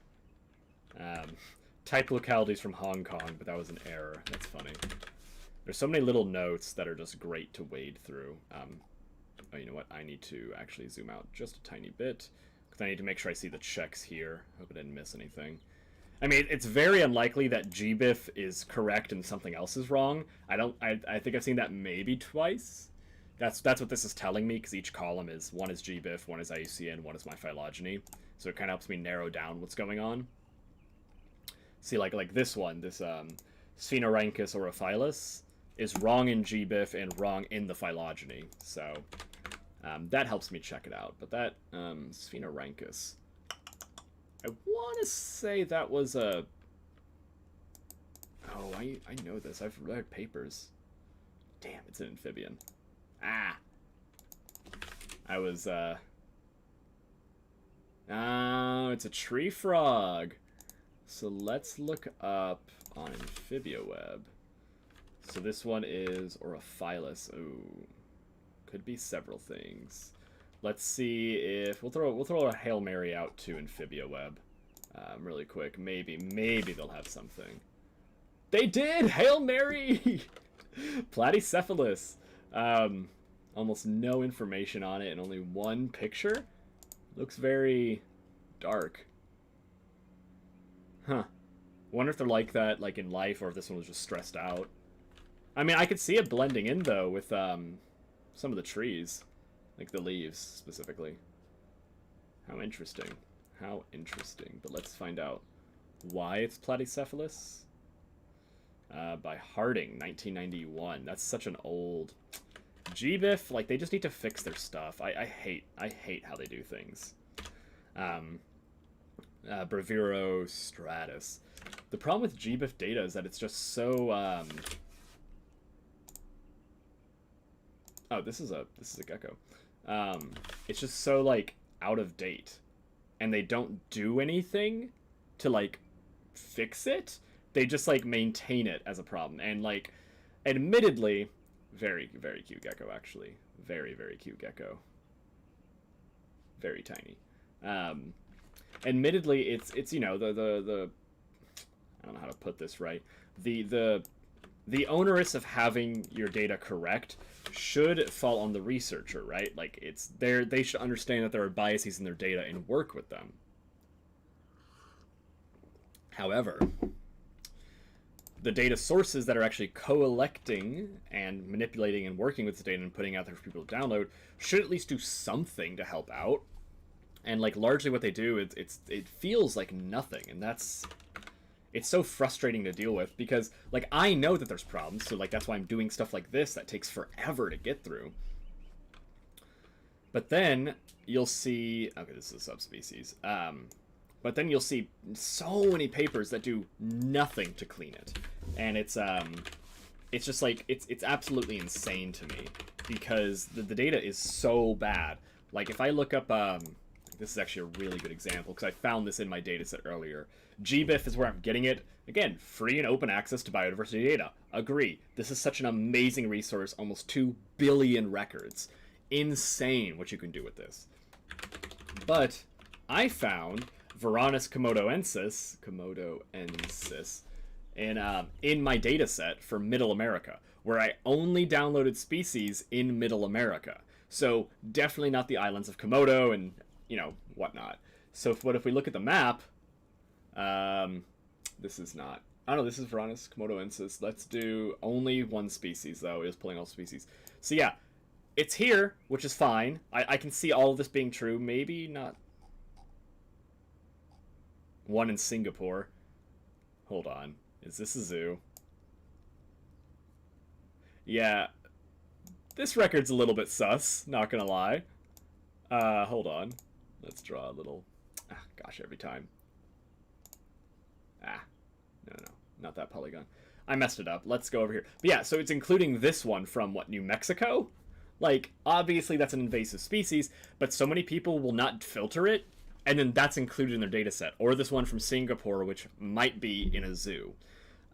Type localities from Hong Kong, but that was an error. That's funny. There's so many little notes that are just great to wade through. Oh, you know what? I need to actually zoom out just a tiny bit, because I need to make sure I see the checks here. Hope I didn't miss anything. I mean, it's very unlikely that GBIF is correct and something else is wrong. I think I've seen that maybe twice. That's what this is telling me, because each column is, one is GBIF, one is IUCN, one is my phylogeny. So it kind of helps me narrow down what's going on. See, like this one, this Sphenorhynchus orophyllus is wrong in GBIF and wrong in the phylogeny. So that helps me check it out. But that Sphenorhynchus, I want to say that was a... Oh, I know this. I've read papers. Damn, it's an amphibian. Ah! I was, Oh, it's a tree frog! So let's look up on AmphibiaWeb. So this one is Orophyllus. Ooh. Could be several things. Let's see if... We'll throw a Hail Mary out to AmphibiaWeb. Really quick. Maybe they'll have something. They did! Hail Mary! Platycephalus. Almost no information on it and only one picture. Looks very dark. Huh. Wonder if they're like that, like in life, or if this one was just stressed out. I mean, I could see it blending in, though, with some of the trees. Like the leaves, specifically. How interesting. How interesting. But let's find out why it's platycephalus. By Harding, 1991. That's such an old... GBIF, like, they just need to fix their stuff. I hate how they do things. Braviro stratus. The problem with GBIF data is that it's just so, Oh, this is a gecko. It's just so, like, out of date. And they don't do anything to, like, fix it. They just, like, maintain it as a problem. And, like, admittedly, very, very cute gecko, actually. Very, very cute gecko. Very tiny. Admittedly, it's you know, the I don't know how to put this right. The onerous of having your data correct should fall on the researcher, right? Like, they should understand that there are biases in their data and work with them. However, the data sources that are actually collecting and manipulating and working with the data and putting out there for people to download should at least do something to help out. And, like, largely what they do, it feels like nothing, and it's so frustrating to deal with, because, like, I know that there's problems, so, like, that's why I'm doing stuff like this that takes forever to get through. But then you'll see, okay, this is a subspecies, but then you'll see so many papers that do nothing to clean it. And it's just, like, it's absolutely insane to me, because the data is so bad. Like, if I look up, this is actually a really good example, because I found this in my dataset earlier. GBIF is where I'm getting it. Again, free and open access to biodiversity data. Agree. This is such an amazing resource. Almost 2 billion records. Insane what you can do with this. But I found Varanus komodoensis in my dataset for Middle America, where I only downloaded species in Middle America. So definitely not the islands of Komodo and, you know, whatnot. So what if we look at the map? This is not... I don't know, this is Varanus komodoensis. Let's do only one species, though. It is pulling all species. So yeah, it's here, which is fine. I can see all of this being true. Maybe not... One in Singapore. Hold on. Is this a zoo? Yeah. This record's a little bit sus, not gonna lie. Hold on. Let's draw a little... gosh, every time. No, not that polygon. I messed it up. Let's go over here. But yeah, so it's including this one from, what, New Mexico? Like, obviously that's an invasive species, but so many people will not filter it, and then that's included in their data set. Or this one from Singapore, which might be in a zoo.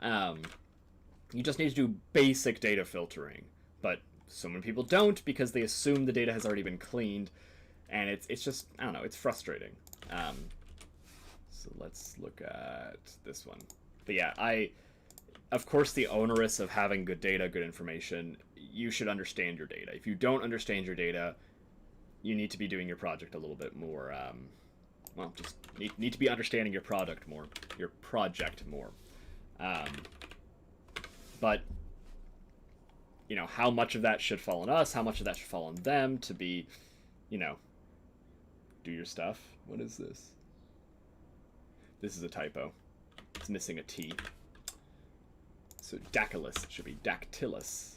You just need to do basic data filtering, but so many people don't because they assume the data has already been cleaned, and it's just, I don't know, it's frustrating. So let's look at this one. But yeah, of course, the onerous of having good data, good information, you should understand your data. If you don't understand your data, you need to be doing your project a little bit more, well, just need to be understanding your project more. But, you know, how much of that should fall on us, how much of that should fall on them to be, you know, do your stuff. What is this? This is a typo. It's missing a T. So Dactylus should be Dactylus.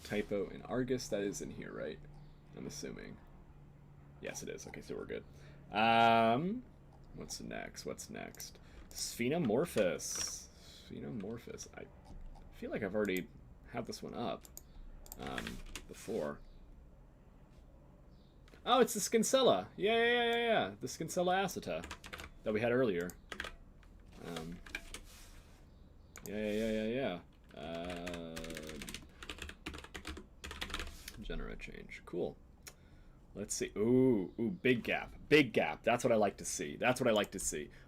Typo in Argus, that is in here, right? I'm assuming. Yes, it is. Okay, so we're good. What's next? Sphenomorphous. I feel like I've already had this one up before. Oh, it's the Skincella. Yeah. The Skincella aceta that we had earlier. Yeah. Genera change. Cool. Let's see. Ooh, big gap. That's what I like to see.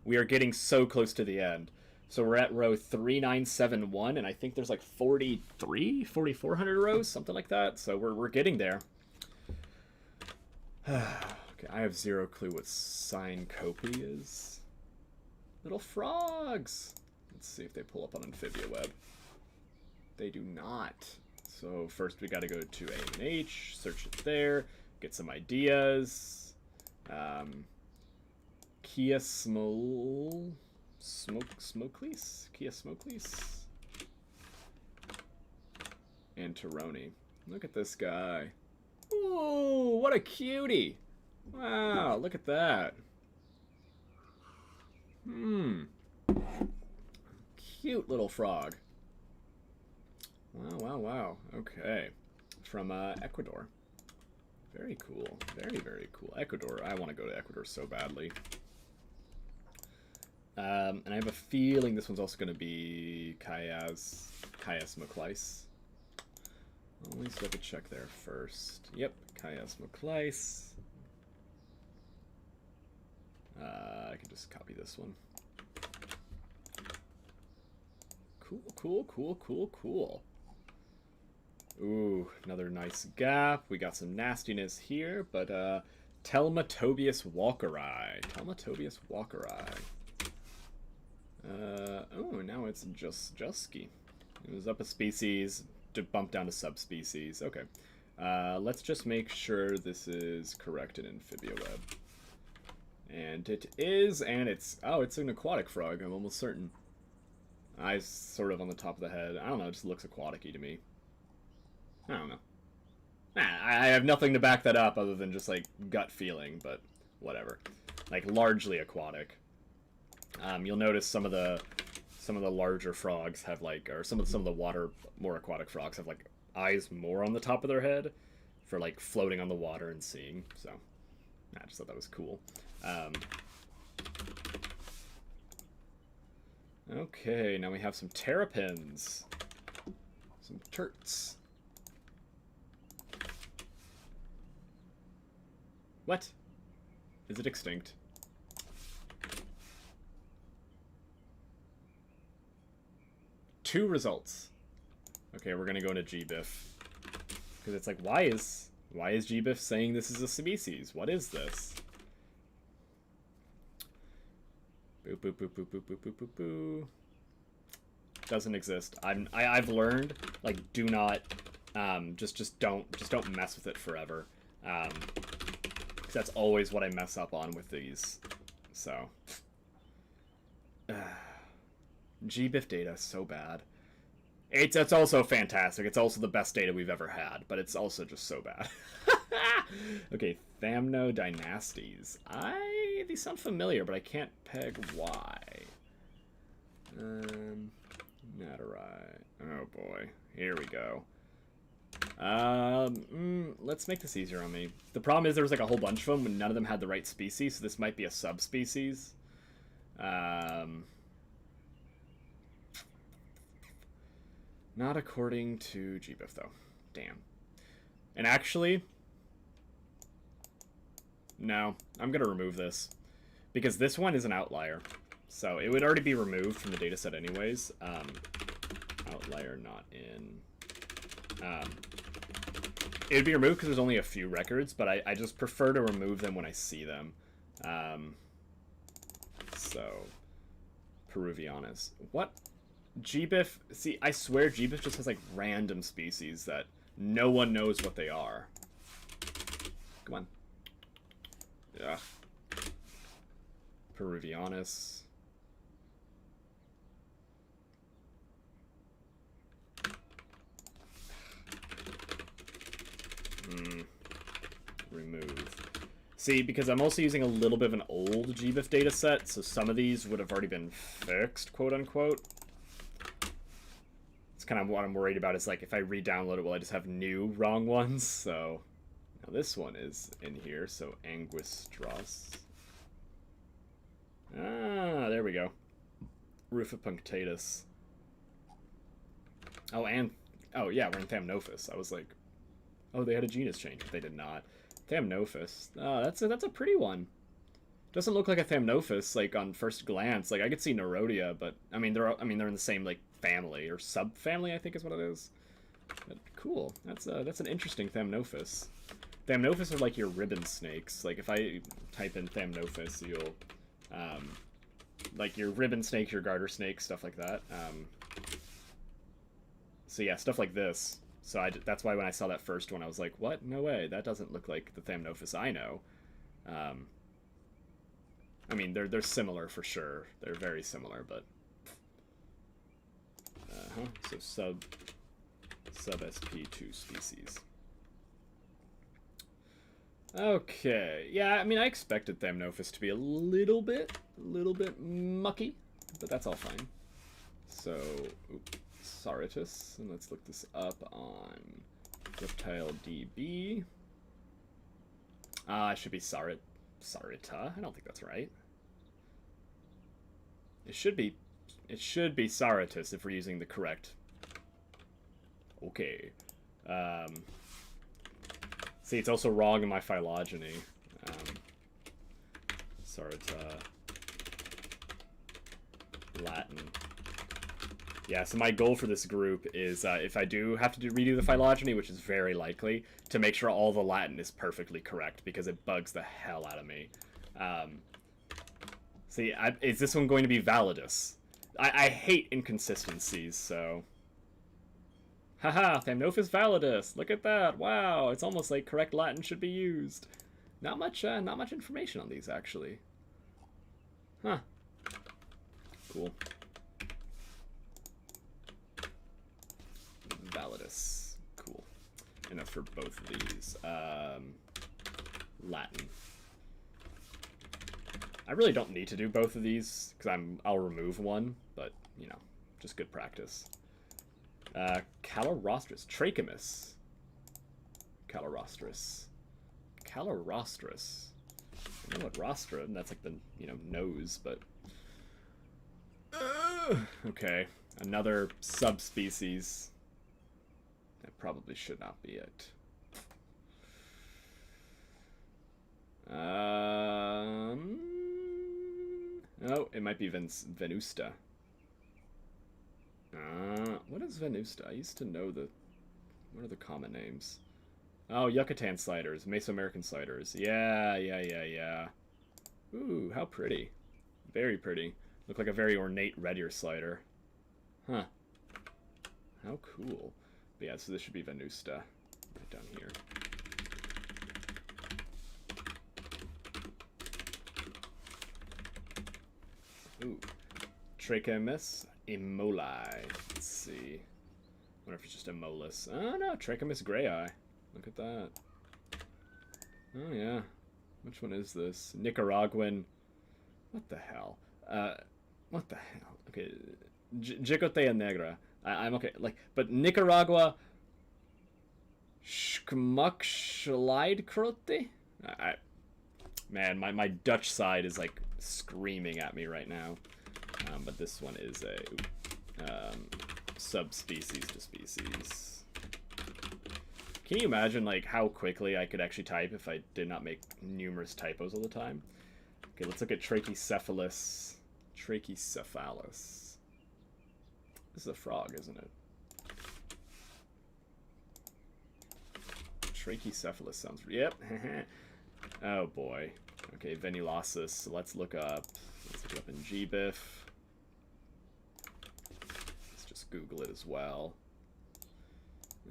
We are getting so close to the end. So we're at row 3971, and I think there's like 4,400 rows, something like that. So we're getting there. Okay, I have zero clue what syncope is. Little frogs. Let's see if they pull up on AmphibiaWeb. They do not. So first we got to go to A&H, search it there, get some ideas. Kia Smokelease? Kia Smokelease? And Taroni. Look at this guy. Ooh, what a cutie! Wow, look at that. Cute little frog. Wow. Okay. From Ecuador. Very cool. Very cool. Ecuador. I want to go to Ecuador so badly. And I have a feeling this one's also going to be Chiasmoclice. At least I could check there first. Yep, Chiasmoclice. I can just copy this one. Cool. Ooh, another nice gap. We got some nastiness here, but Telmatobius walkeri. Oh, now it's just Jusky. It was up a species, bumped down to subspecies. Okay. Let's just make sure this is correct in AmphibiaWeb. And it is, and it's an aquatic frog, I'm almost certain. Eyes sort of on the top of the head. I don't know, it just looks aquatic-y to me. I don't know. I have nothing to back that up other than just, like, gut feeling, but whatever. Like, largely aquatic. You'll notice some of the larger frogs have, like, or some of the water, more aquatic frogs have, like, eyes more on the top of their head for, like, floating on the water and seeing, so I just thought that was cool. Okay, now we have some terrapins. Some turts. What? Is it extinct? Two results. Okay, we're gonna go into GBIF. Because it's like, why is GBIF saying this is a species? What is this? Boop. Doesn't exist. I've learned, like, do not, just don't mess with it forever. 'Cause that's always what I mess up on with these. So, GBIF data is so bad. It's also fantastic. It's also the best data we've ever had, but it's also just so bad. Okay, Thamno Dynasties. These sound familiar, but I can't peg why. Naterai. Oh boy, here we go. Let's make this easier on me. The problem is there was like a whole bunch of them, and none of them had the right species, so this might be a subspecies. Not according to GBIF, though. Damn. And actually, no, I'm going to remove this. Because this one is an outlier. So it would already be removed from the dataset anyways. Outlier not in. It would be removed because there's only a few records, but I just prefer to remove them when I see them. So, Peruvianus. What? GBIF, see, I swear GBIF just has like random species that no one knows what they are. Come on. Yeah. Peruvianus. Remove. See, because I'm also using a little bit of an old GBIF data set, so some of these would have already been fixed, quote unquote. It's kind of what I'm worried about is like if I re-download it, will I just have new wrong ones? So now this one is in here, so Anguistros. Ah, there we go. Rufipunctatus. Oh, and oh yeah, we're in Thamnophis. I was like, oh, they had a genus change, but they did not. Thamnophis. Oh, that's a pretty one. Doesn't look like a Thamnophis like on first glance. Like I could see Nerodia, but I mean they're in the same like family or subfamily, I think is what it is. But cool. That's an interesting Thamnophis. Thamnophis are like your ribbon snakes. Like if I type in Thamnophis, you'll like your ribbon snakes, your garter snakes, stuff like that. So yeah, stuff like this. So that's why when I saw that first one, I was like, what? No way. That doesn't look like the Thamnophis I know. I mean, they're similar for sure. They're very similar, but... So sub-SP2 species. Okay. Yeah, I mean, I expected Thamnophis to be a little bit mucky, but that's all fine. So... Saratus, and let's look this up on ReptileDB. It should be Sarita. I don't think that's right. It should be Saratus if we're using the correct. Okay. See, it's also wrong in my phylogeny. Sarita. Latin. Yeah, so my goal for this group is, if I do have to redo the phylogeny, which is very likely, to make sure all the Latin is perfectly correct, because it bugs the hell out of me. See, is this one going to be validus? I hate inconsistencies, so... Haha, Thamnophis validus! Look at that! Wow, it's almost like correct Latin should be used. Not much information on these, actually. Huh. Cool. Validus. Cool. Enough for both of these. Latin. I really don't need to do both of these, because I'll remove one, but, you know, just good practice. Calorostris. Trachemus. Calorostris. Calorostris. I know what rostra, and that's like the, you know, nose, but... okay. Another subspecies. That probably should not be it. Oh, it might be Venusta. What is Venusta? I used to know what are the common names? Oh, Yucatan sliders, Mesoamerican sliders. Yeah. Ooh, how pretty. Very pretty. Look like a very ornate red ear slider. Huh. How cool. But yeah, so this should be Venusta. Right down here. Ooh. Trachemus Imoli. Let's see. wonder if it's just a molus. Oh no, Trichomus grayi. Look at that. Oh yeah. Which one is this? Nicaraguan. What the hell? What the hell? Okay, Jicotea negra. I'm okay. Like, but Nicaragua. Schmuckschleidkrote? Man, my Dutch side is like screaming at me right now. But this one is a subspecies to species. Can you imagine like how quickly I could actually type if I did not make numerous typos all the time? Okay, let's look at Trachycephalus. Trachycephalus. This is a frog, isn't it? Trachycephalus sounds... Yep. Oh boy. Okay, Venulosus. Let's look up in GBIF. Let's just Google it as well.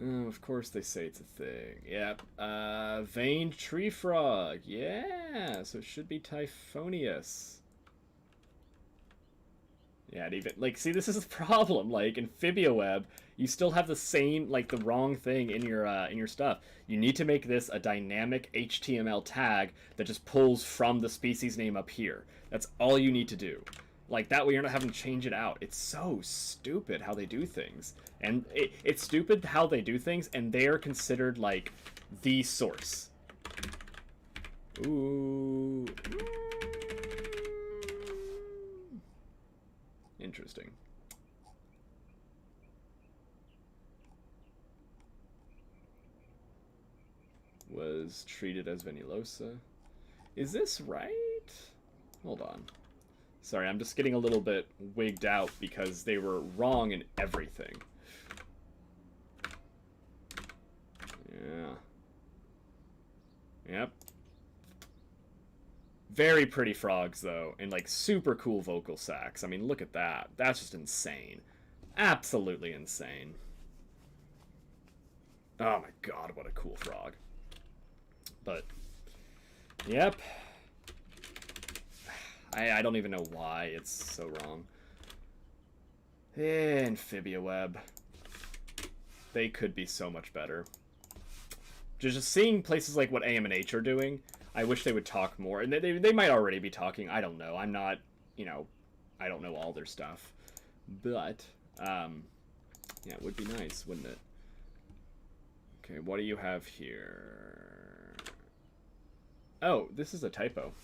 Oh, of course they say it's a thing. Yep. Veined tree frog. Yeah, so it should be Typhonius. Yeah, and even, like, see, this is the problem. Like, in PhibiaWeb, you still have the same, like, the wrong thing in your stuff. You need to make this a dynamic HTML tag that just pulls from the species name up here. That's all you need to do. Like, that way you're not having to change it out. It's so stupid how they do things. And it's stupid how they do things, and they're considered, like, the source. Ooh. Interesting. Was treated as venulosa. Is this right? Hold on. Sorry, I'm just getting a little bit wigged out because they were wrong in everything. Yeah. Yep. Very pretty frogs, though, and, like, super cool vocal sacs. I mean, look at that. That's just insane. Absolutely insane. Oh my god, what a cool frog. But, yep. I don't even know why it's so wrong. And PhibiaWeb. They could be so much better. Just seeing places like what AM&H are doing, I wish they would talk more. And they might already be talking. I don't know. I'm not, you know, I don't know all their stuff. But, yeah, it would be nice, wouldn't it? Okay, what do you have here? Oh, this is a typo.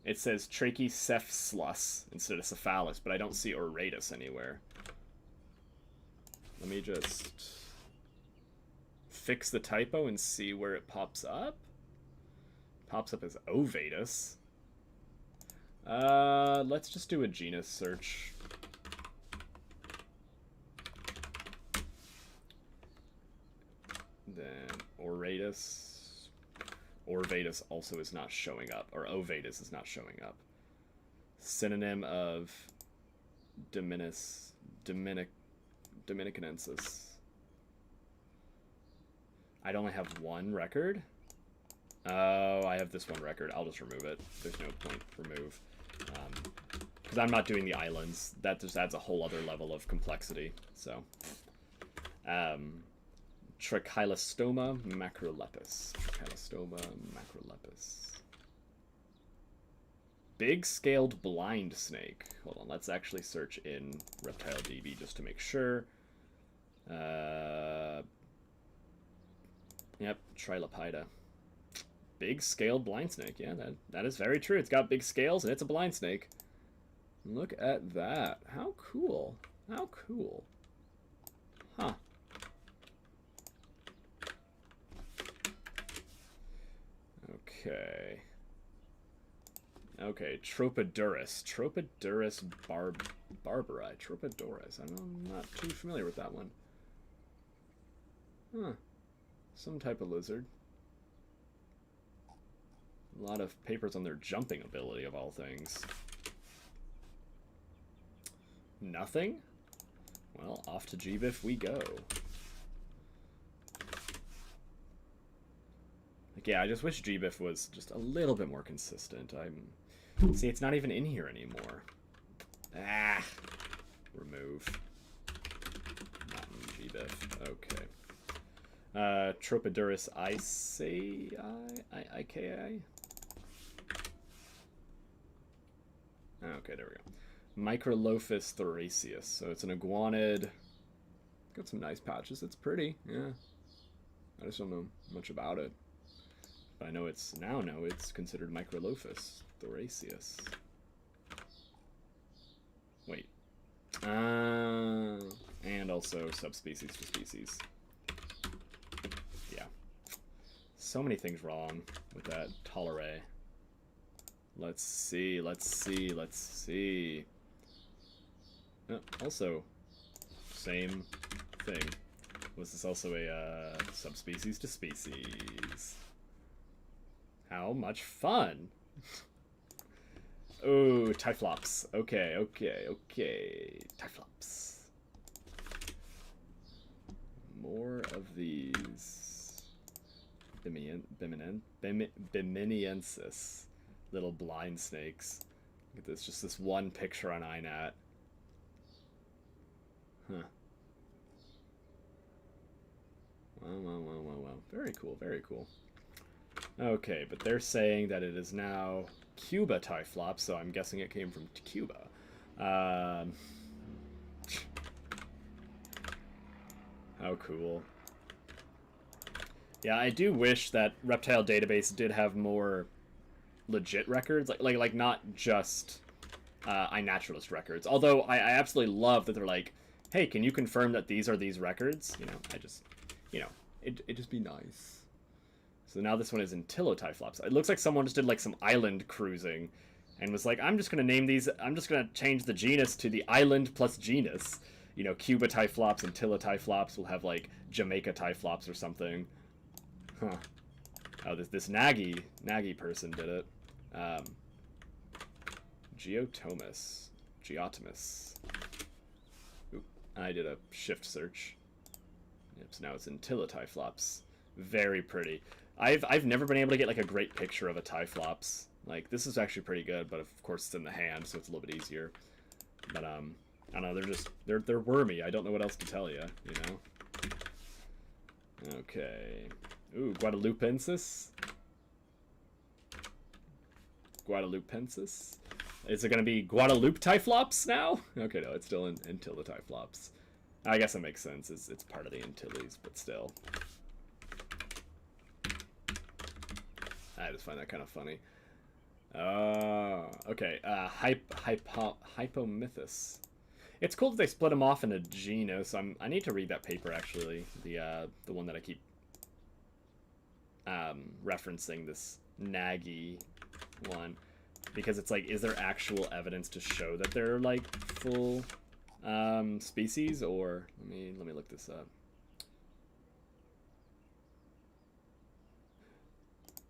It says Trachycephalus instead of cephalus, but I don't see Auratus anywhere. Let me just fix the typo and see where it pops up. Pops up as Ovatus. Let's just do a genus search. Then Auratus. Orvatus also is not showing up, or Ovatus is not showing up. Synonym of Dominicanensis. I'd only have one record. Oh, I have this one record. I'll just remove it. There's no point remove. Because I'm not doing the islands. That just adds a whole other level of complexity. So, Trachylostoma macrolepis. Trachylostoma macrolepis. Big-scaled blind snake. Hold on, let's actually search in ReptileDB just to make sure. Yep, Trilopida. Big-scaled blind snake. Yeah, that is very true. It's got big scales, and it's a blind snake. Look at that. How cool. How cool. Huh. Okay. Okay, Tropodurus. Tropodurus barbari. Tropodurus. I'm not too familiar with that one. Huh. Some type of lizard. A lot of papers on their jumping ability, of all things. Nothing? Well, off to GBIF we go. Like, yeah, I just wish GBIF was just a little bit more consistent. See, it's not even in here anymore. Ah. Remove. Not in GBIF. Okay. Tropidurus IKI? Okay, there we go. Microlophus thoraceus. So it's an iguanid. Got some nice patches. It's pretty, yeah. I just don't know much about it. But I know it's it's considered Microlophus thoraceus. Wait. And also subspecies to species. Yeah. So many things wrong with that tolerae. Let's see. Also, same thing. Was this also a subspecies to species? How much fun! Oh, Typhlops. Okay. Typhlops. More of these. Biminiensis. Little blind snakes. Look at this, just this one picture on iNat. Huh. Wow. Very cool. Okay, but they're saying that it is now Cuba Typhlops, so I'm guessing it came from Cuba. How cool. Yeah, I do wish that Reptile Database did have more legit records, like not just iNaturalist records. Although I absolutely love that they're like, hey, can you confirm that these are these records? It'd just be nice. So now this one is Typhlops. It looks like someone just did like some island cruising and was like, I'm just gonna name these, I'm just gonna change the genus to the island plus genus. Cuba Typhlops and Typhlops will have like Jamaica Typhlops or something. Huh. Oh, this Nagy person did it. Geotomus. Oop, I did a shift search. Yep, so now it's Typhlops. Very pretty. I've never been able to get like a great picture of a Typhlops. Like, this is actually pretty good, but of course it's in the hand, so it's a little bit easier. But I don't know, they're wormy. I don't know what else to tell you, Okay. Ooh, Guadalupensis. Is it going to be Guadalupe Typhlops now? Okay, no, it's still in Typhlops. I guess that makes sense. It's part of the Antilles, but still. I just find that kind of funny. Okay. Hypomythus. It's cool that they split them off in a genus. I need to read that paper, actually. The one that I keep referencing, this Nagy one, because it's like, is there actual evidence to show that they're like full species? Or let me look this up.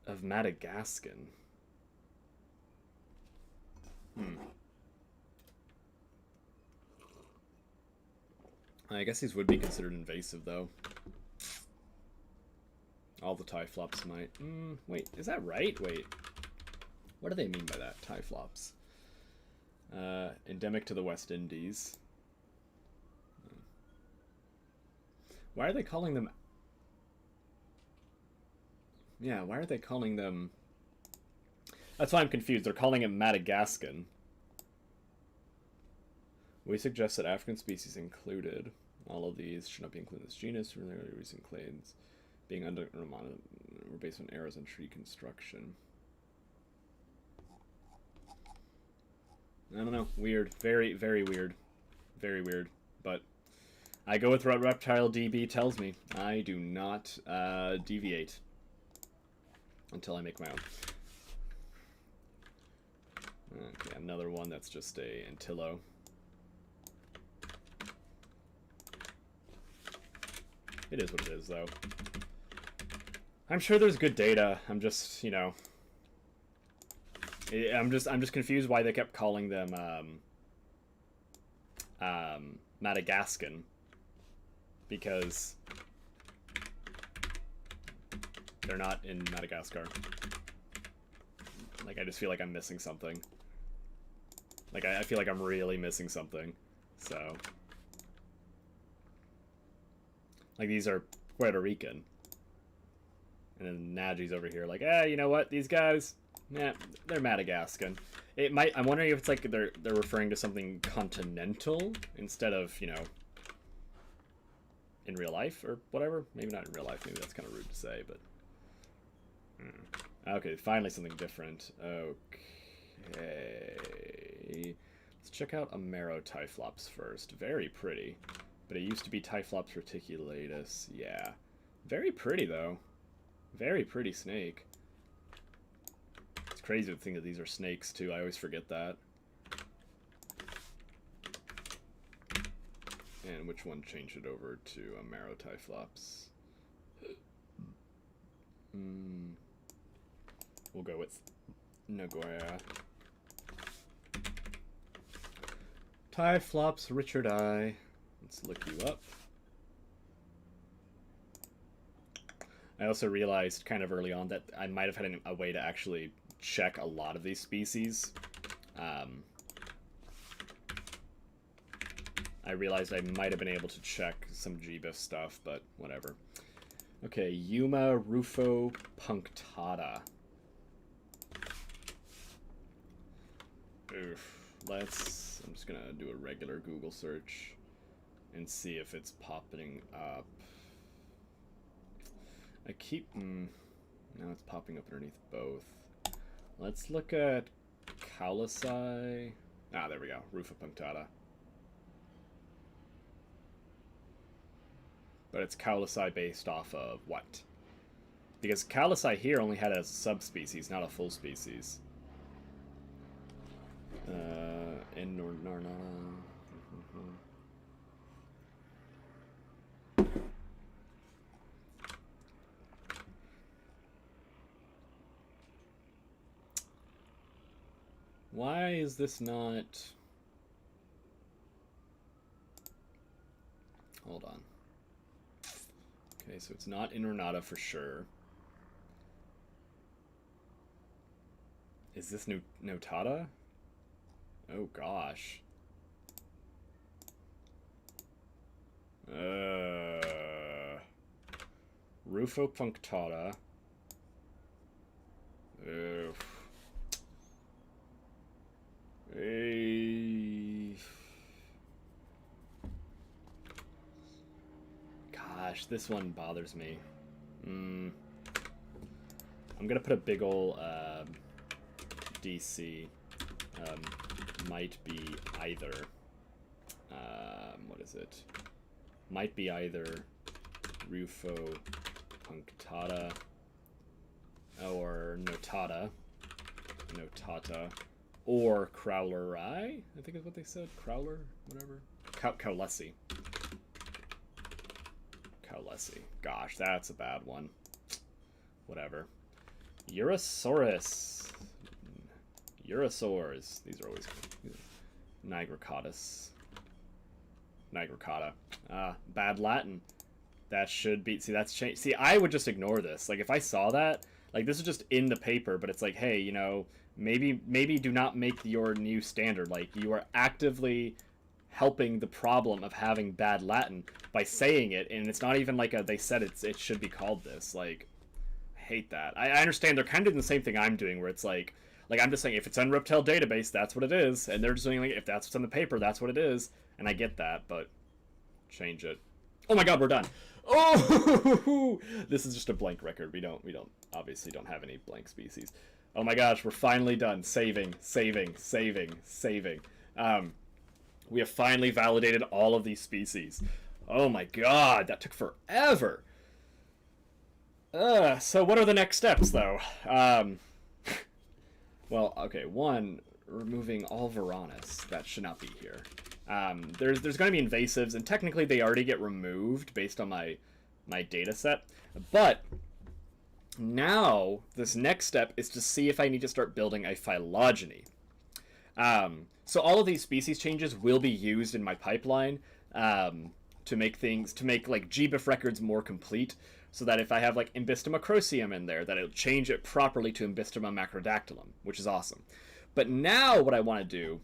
Of Madagascar. I guess these would be considered invasive, though. All the Typhlops might. Wait, is that right? Wait. What do they mean by that? Typhlops. Endemic to the West Indies. Why are they calling them... Yeah, why are they calling them... That's why I'm confused. They're calling it Madagascar. We suggest that African species included. All of these should not be included in this genus for their recent claims being under were based on errors in tree construction. I don't know. Weird. Very, very weird. Very weird. But I go with what Reptile DB tells me. I do not deviate until I make my own. Okay, another one that's just a Antillo. It is what it is, though. I'm sure there's good data. I'm just, I'm just confused why they kept calling them Madagascar, because they're not in Madagascar. Like, I just feel like I'm missing something. Like, I feel like I'm really missing something. So. Like, these are Puerto Rican. And then Naji's over here like, you know what? These guys, they're Madagascan. It might, I'm wondering if it's like they're referring to something continental instead of, you know, in real life or whatever. Maybe not in real life. Maybe that's kind of rude to say, but. Okay, finally something different. Okay. Let's check out Amero Typhlops first. Very pretty. But it used to be Typhlops reticulatus. Yeah. Very pretty, though. Very pretty snake. It's crazy to think that these are snakes, too. I always forget that. And which one changed it over to Amero Typhlops? We'll go with Nagoya. Typhlops richardi. Let's look you up. I also realized kind of early on that I might have had a way to actually check a lot of these species. I realized I might have been able to check some GBIF stuff, but whatever. Okay, Yuma Rufo Punctata. Oof. I'm just gonna do a regular Google search and see if it's popping up. I keep, now it's popping up underneath both. Let's look at Caulosi. Ah, there we go, Rufa punctata. But it's Caulosi based off of what? Because Caulosi here only had a subspecies, not a full species. Why is this not... Hold on. Okay, so it's not Inornata for sure. Is this Notata? Oh gosh. Rufo punctata. Gosh, this one bothers me. I'm gonna put a big ol' DC. Might be either. What is it? Might be either Rufo punctata or Notata, or Crowleri, I think is what they said. Crowler, whatever. Cowlesi. Gosh, that's a bad one. Whatever. Urosaurus. Urosaurs. These are always Nigrocatus. Nigrocata. Bad Latin. That should be... See, that's changed. See, I would just ignore this. Like, if I saw that, like, this is just in the paper, but it's like, hey, you know, maybe do not make your new standard. Like, you are actively helping the problem of having bad Latin by saying it, and it's not even like they said it should be called this. Like, I hate that. I understand they're kind of doing the same thing I'm doing, where it's like I'm just saying, if it's in Reptile database, that's what it is, and they're just doing, like, if that's what's in the paper, that's what it is, and I get that, but change it. Oh my god, we're done. Oh, this is just a blank record. We don't obviously don't have any blank species. Oh my gosh, we're finally done. Saving. We have finally validated all of these species. Oh my god, that took forever. So what are the next steps, though? Well, okay, one, removing all Varanus. That should not be here. There's going to be invasives, and technically they already get removed based on my data set. But now this next step is to see if I need to start building a phylogeny. So all of these species changes will be used in my pipeline to make like GBIF records more complete. so that if I have like Imbistoma crocium in there, that it'll change it properly to Imbistoma macrodactylum, which is awesome. But now what I want to do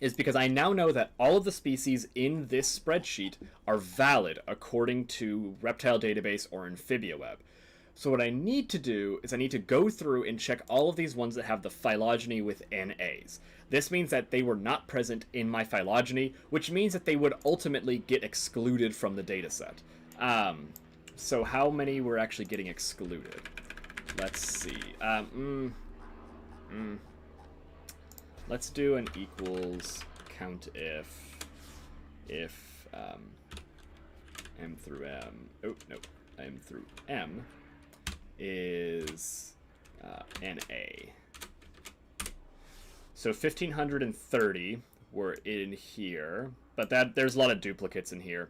is, because I now know that all of the species in this spreadsheet are valid according to Reptile Database or AmphibiaWeb. So what I need to do is I need to go through and check all of these ones that have the phylogeny with NAs. This means that they were not present in my phylogeny, which means that they would ultimately get excluded from the dataset. So how many were actually getting excluded? Let's see. Let's do an equals count if m through m. Oh no, m through m is NA. So 1,530 were in here, but there's a lot of duplicates in here.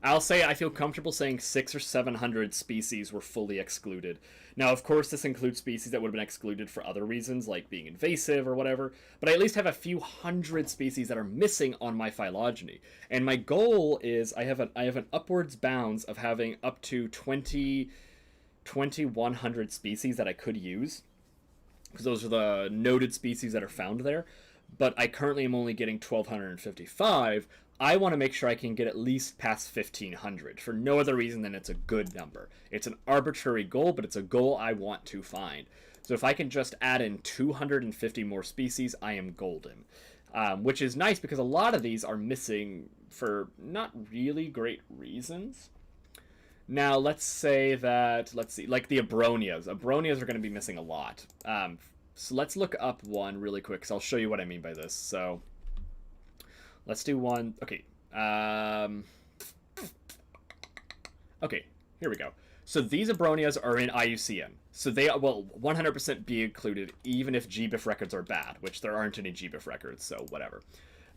I'll say I feel comfortable saying 600 or 700 species were fully excluded. Now, of course, this includes species that would have been excluded for other reasons, like being invasive or whatever, but I at least have a few hundred species that are missing on my phylogeny. And my goal is I have an upwards bounds of having up to 2,100 species that I could use, because those are the noted species that are found there, but I currently am only getting 1,255. I want to make sure I can get at least past 1,500 for no other reason than it's a good number. It's an arbitrary goal, but it's a goal I want to find. So if I can just add in 250 more species, I am golden. Which is nice because a lot of these are missing for not really great reasons. Now, let's say that, like the abronias. Abronias are going to be missing a lot. So let's look up one really quick, because I'll show you what I mean by this. So let's do one. Okay. Okay, here we go. So these abronias are in IUCN. So they will 100% be included, even if GBIF records are bad, which there aren't any GBIF records, so whatever.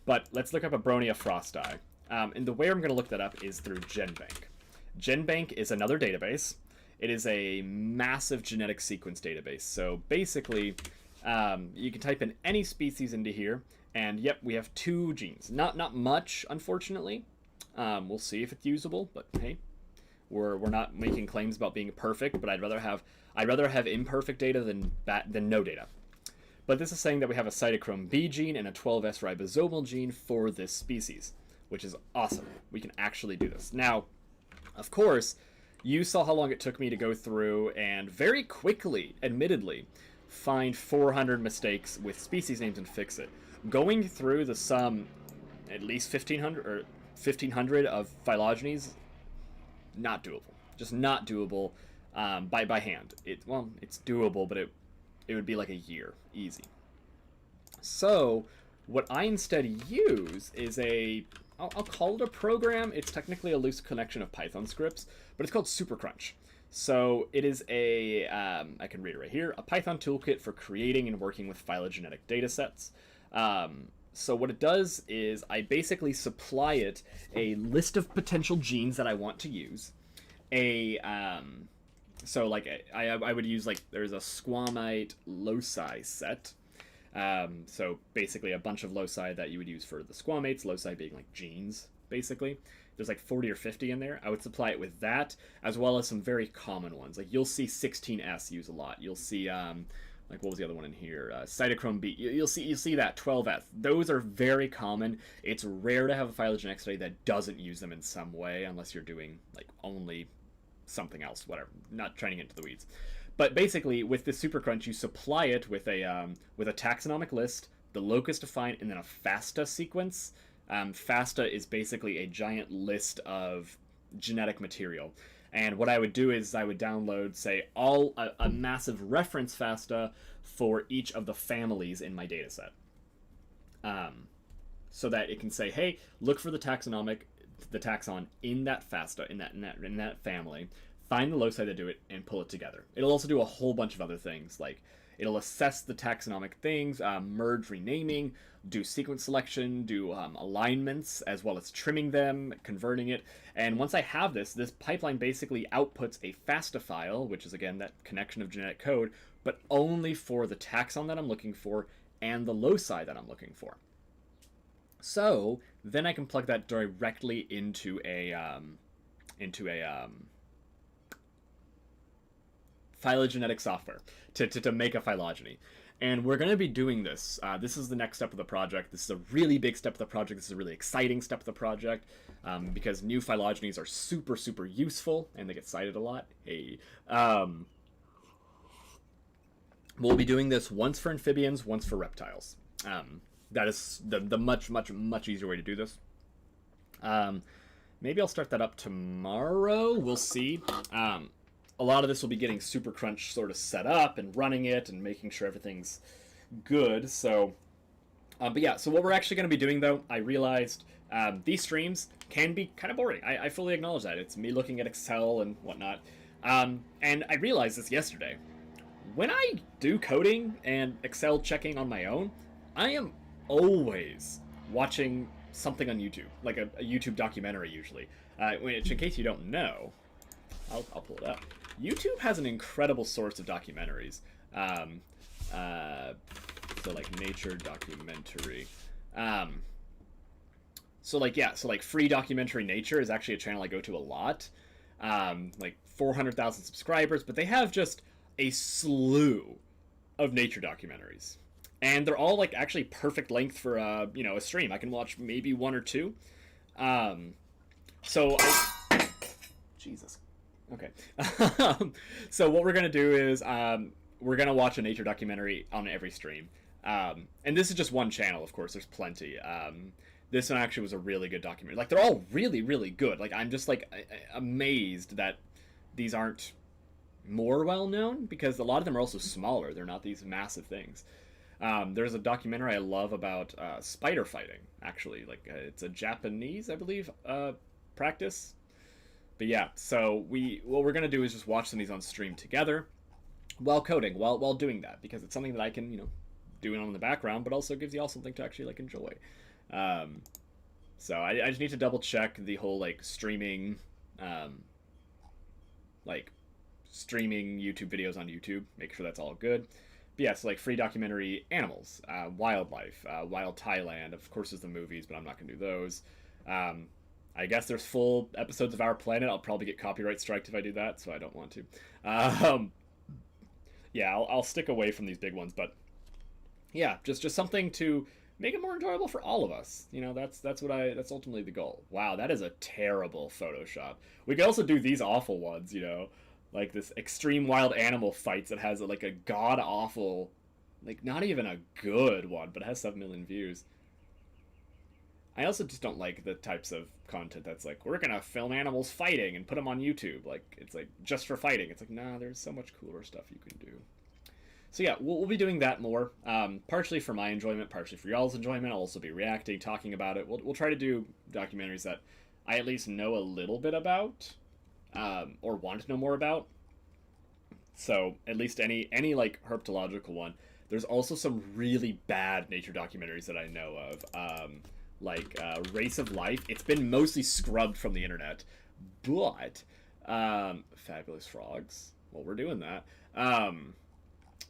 But let's look up Abronia frosti. And the way I'm going to look that up is through GenBank. GenBank is another database. It is a massive genetic sequence database. So basically, you can type in any species into here, and yep, we have 2 genes. Not much, unfortunately. We'll see if it's usable, but hey, we're not making claims about being perfect. But I'd rather have imperfect data than no data. But this is saying that we have a cytochrome B gene and a 12S ribosomal gene for this species, which is awesome. We can actually do this now. Of course, you saw how long it took me to go through and very quickly, admittedly, find 400 mistakes with species names and fix it. Going through the at least 1,500 of phylogenies, not doable. Just not doable by hand. It's doable, but it would be like a year, easy. So what I instead use is I'll call it a program. It's technically a loose connection of Python scripts, but it's called SuperCrunch. So it is I can read it right here, a Python toolkit for creating and working with phylogenetic datasets. So what it does is I basically supply it a list of potential genes that I want to use. So like I would use, like, there's a squamite loci set. So basically a bunch of loci that you would use for the squamates, loci being like genes, basically. There's like 40 or 50 in there. I would supply it with that, as well as some very common ones. Like you'll see 16S use a lot. You'll see, like, what was the other one in here? Cytochrome B. You'll see that 12S. Those are very common. It's rare to have a phylogenetic study that doesn't use them in some way, unless you're doing like only something else, whatever. Not trying to get into the weeds. But basically, with the SuperCrunch, you supply it with a taxonomic list, the locus defined, and then a FASTA sequence. FASTA is basically a giant list of genetic material. And what I would do is I would download, say, a massive reference FASTA for each of the families in my dataset. So that it can say, hey, look for the taxon in that FASTA, in that family. Find the loci that do it and pull it together. It'll also do a whole bunch of other things, like it'll assess the taxonomic things, merge renaming, do sequence selection, do alignments, as well as trimming them, converting it. And once I have this pipeline basically outputs a FASTA file, which is, again, that connection of genetic code, but only for the taxon that I'm looking for and the loci that I'm looking for. So then I can plug that directly into a into a phylogenetic software to make a phylogeny. And we're going to be doing this. This is the next step of the project. This is a really big step of the project. This is a really exciting step of the project because new phylogenies are super, super useful, and they get cited a lot. Hey. We'll be doing this once for amphibians, once for reptiles. That is the much, much, much easier way to do this. Maybe I'll start that up tomorrow. We'll see. A lot of this will be getting Super Crunch sort of set up and running it and making sure everything's good. So, but yeah, so what we're actually going to be doing, though, I realized these streams can be kind of boring. I fully acknowledge that. It's me looking at Excel and whatnot. And I realized this yesterday. When I do coding and Excel checking on my own, I am always watching something on YouTube, like a YouTube documentary usually. Which, in case you don't know, I'll pull it up. YouTube has an incredible source of documentaries. So like nature documentary. So like free documentary nature is actually a channel I go to a lot. Like 400,000 subscribers, but they have just a slew of nature documentaries. And they're all like actually perfect length for a stream. I can watch maybe one or two. Jesus. Okay. So what we're going to do is we're going to watch a nature documentary on every stream. And this is just one channel, of course. There's plenty. This one actually was a really good documentary. Like, they're all really, really good. Like, I'm just, like, amazed that these aren't more well-known, because a lot of them are also smaller. They're not these massive things. There's a documentary I love about spider fighting, actually. Like, it's a Japanese, I believe, practice. But yeah, so what we're gonna do is just watch some of these on stream together while coding, while doing that, because it's something that I can, do it on in the background, but also gives you all something to actually like enjoy. So I just need to double check the whole like streaming YouTube videos on YouTube, make sure that's all good. But yeah, so like free documentary animals, wildlife, Wild Thailand, of course there's the movies, but I'm not gonna do those. I guess there's full episodes of Our Planet. I'll probably get copyright striked if I do that, so I don't want to. Yeah, I'll stick away from these big ones, but yeah, just something to make it more enjoyable for all of us. That's ultimately the goal. Wow, that is a terrible Photoshop. We could also do these awful ones, like this extreme wild animal fights that has like a god awful, like not even a good one, but it has 7 million views. I also just don't like the types of content that's like, we're gonna film animals fighting and put them on YouTube. Like, it's like just for fighting. It's like, nah, there's so much cooler stuff you can do. So yeah, we'll be doing that more. Partially for my enjoyment, partially for y'all's enjoyment. I'll also be reacting, talking about it. We'll try to do documentaries that I at least know a little bit about, or want to know more about. So at least any like herpetological one. There's also some really bad nature documentaries that I know of. Like Race of Life. It's been mostly scrubbed from the internet, but Fabulous Frogs. Well, we're doing that.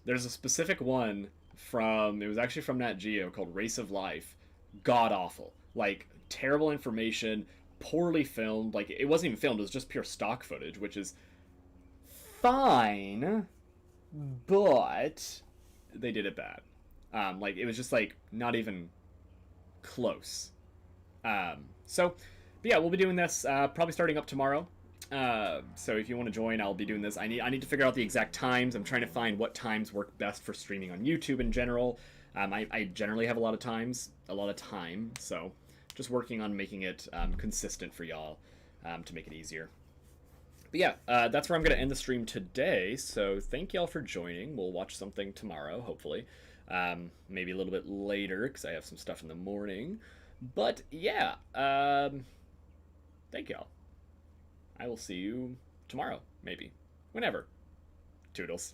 There's a specific one it was actually from Nat Geo, called Race of Life. God awful. Like, terrible information, poorly filmed. Like, it wasn't even filmed, it was just pure stock footage, which is fine, but they did it bad. Like, it was just, like, not even close. But yeah, we'll be doing this probably starting up tomorrow. So if you want to join, I'll be doing this. I need to figure out the exact times. I'm trying to find what times work best for streaming on YouTube in general. I generally have a lot of time, so just working on making it consistent for y'all to make it easier. But yeah, that's where I'm going to end the stream today, so thank y'all for joining. We'll watch something tomorrow, hopefully. Maybe a little bit later, because I have some stuff in the morning. But yeah, thank y'all. I will see you tomorrow, maybe. Whenever. Toodles.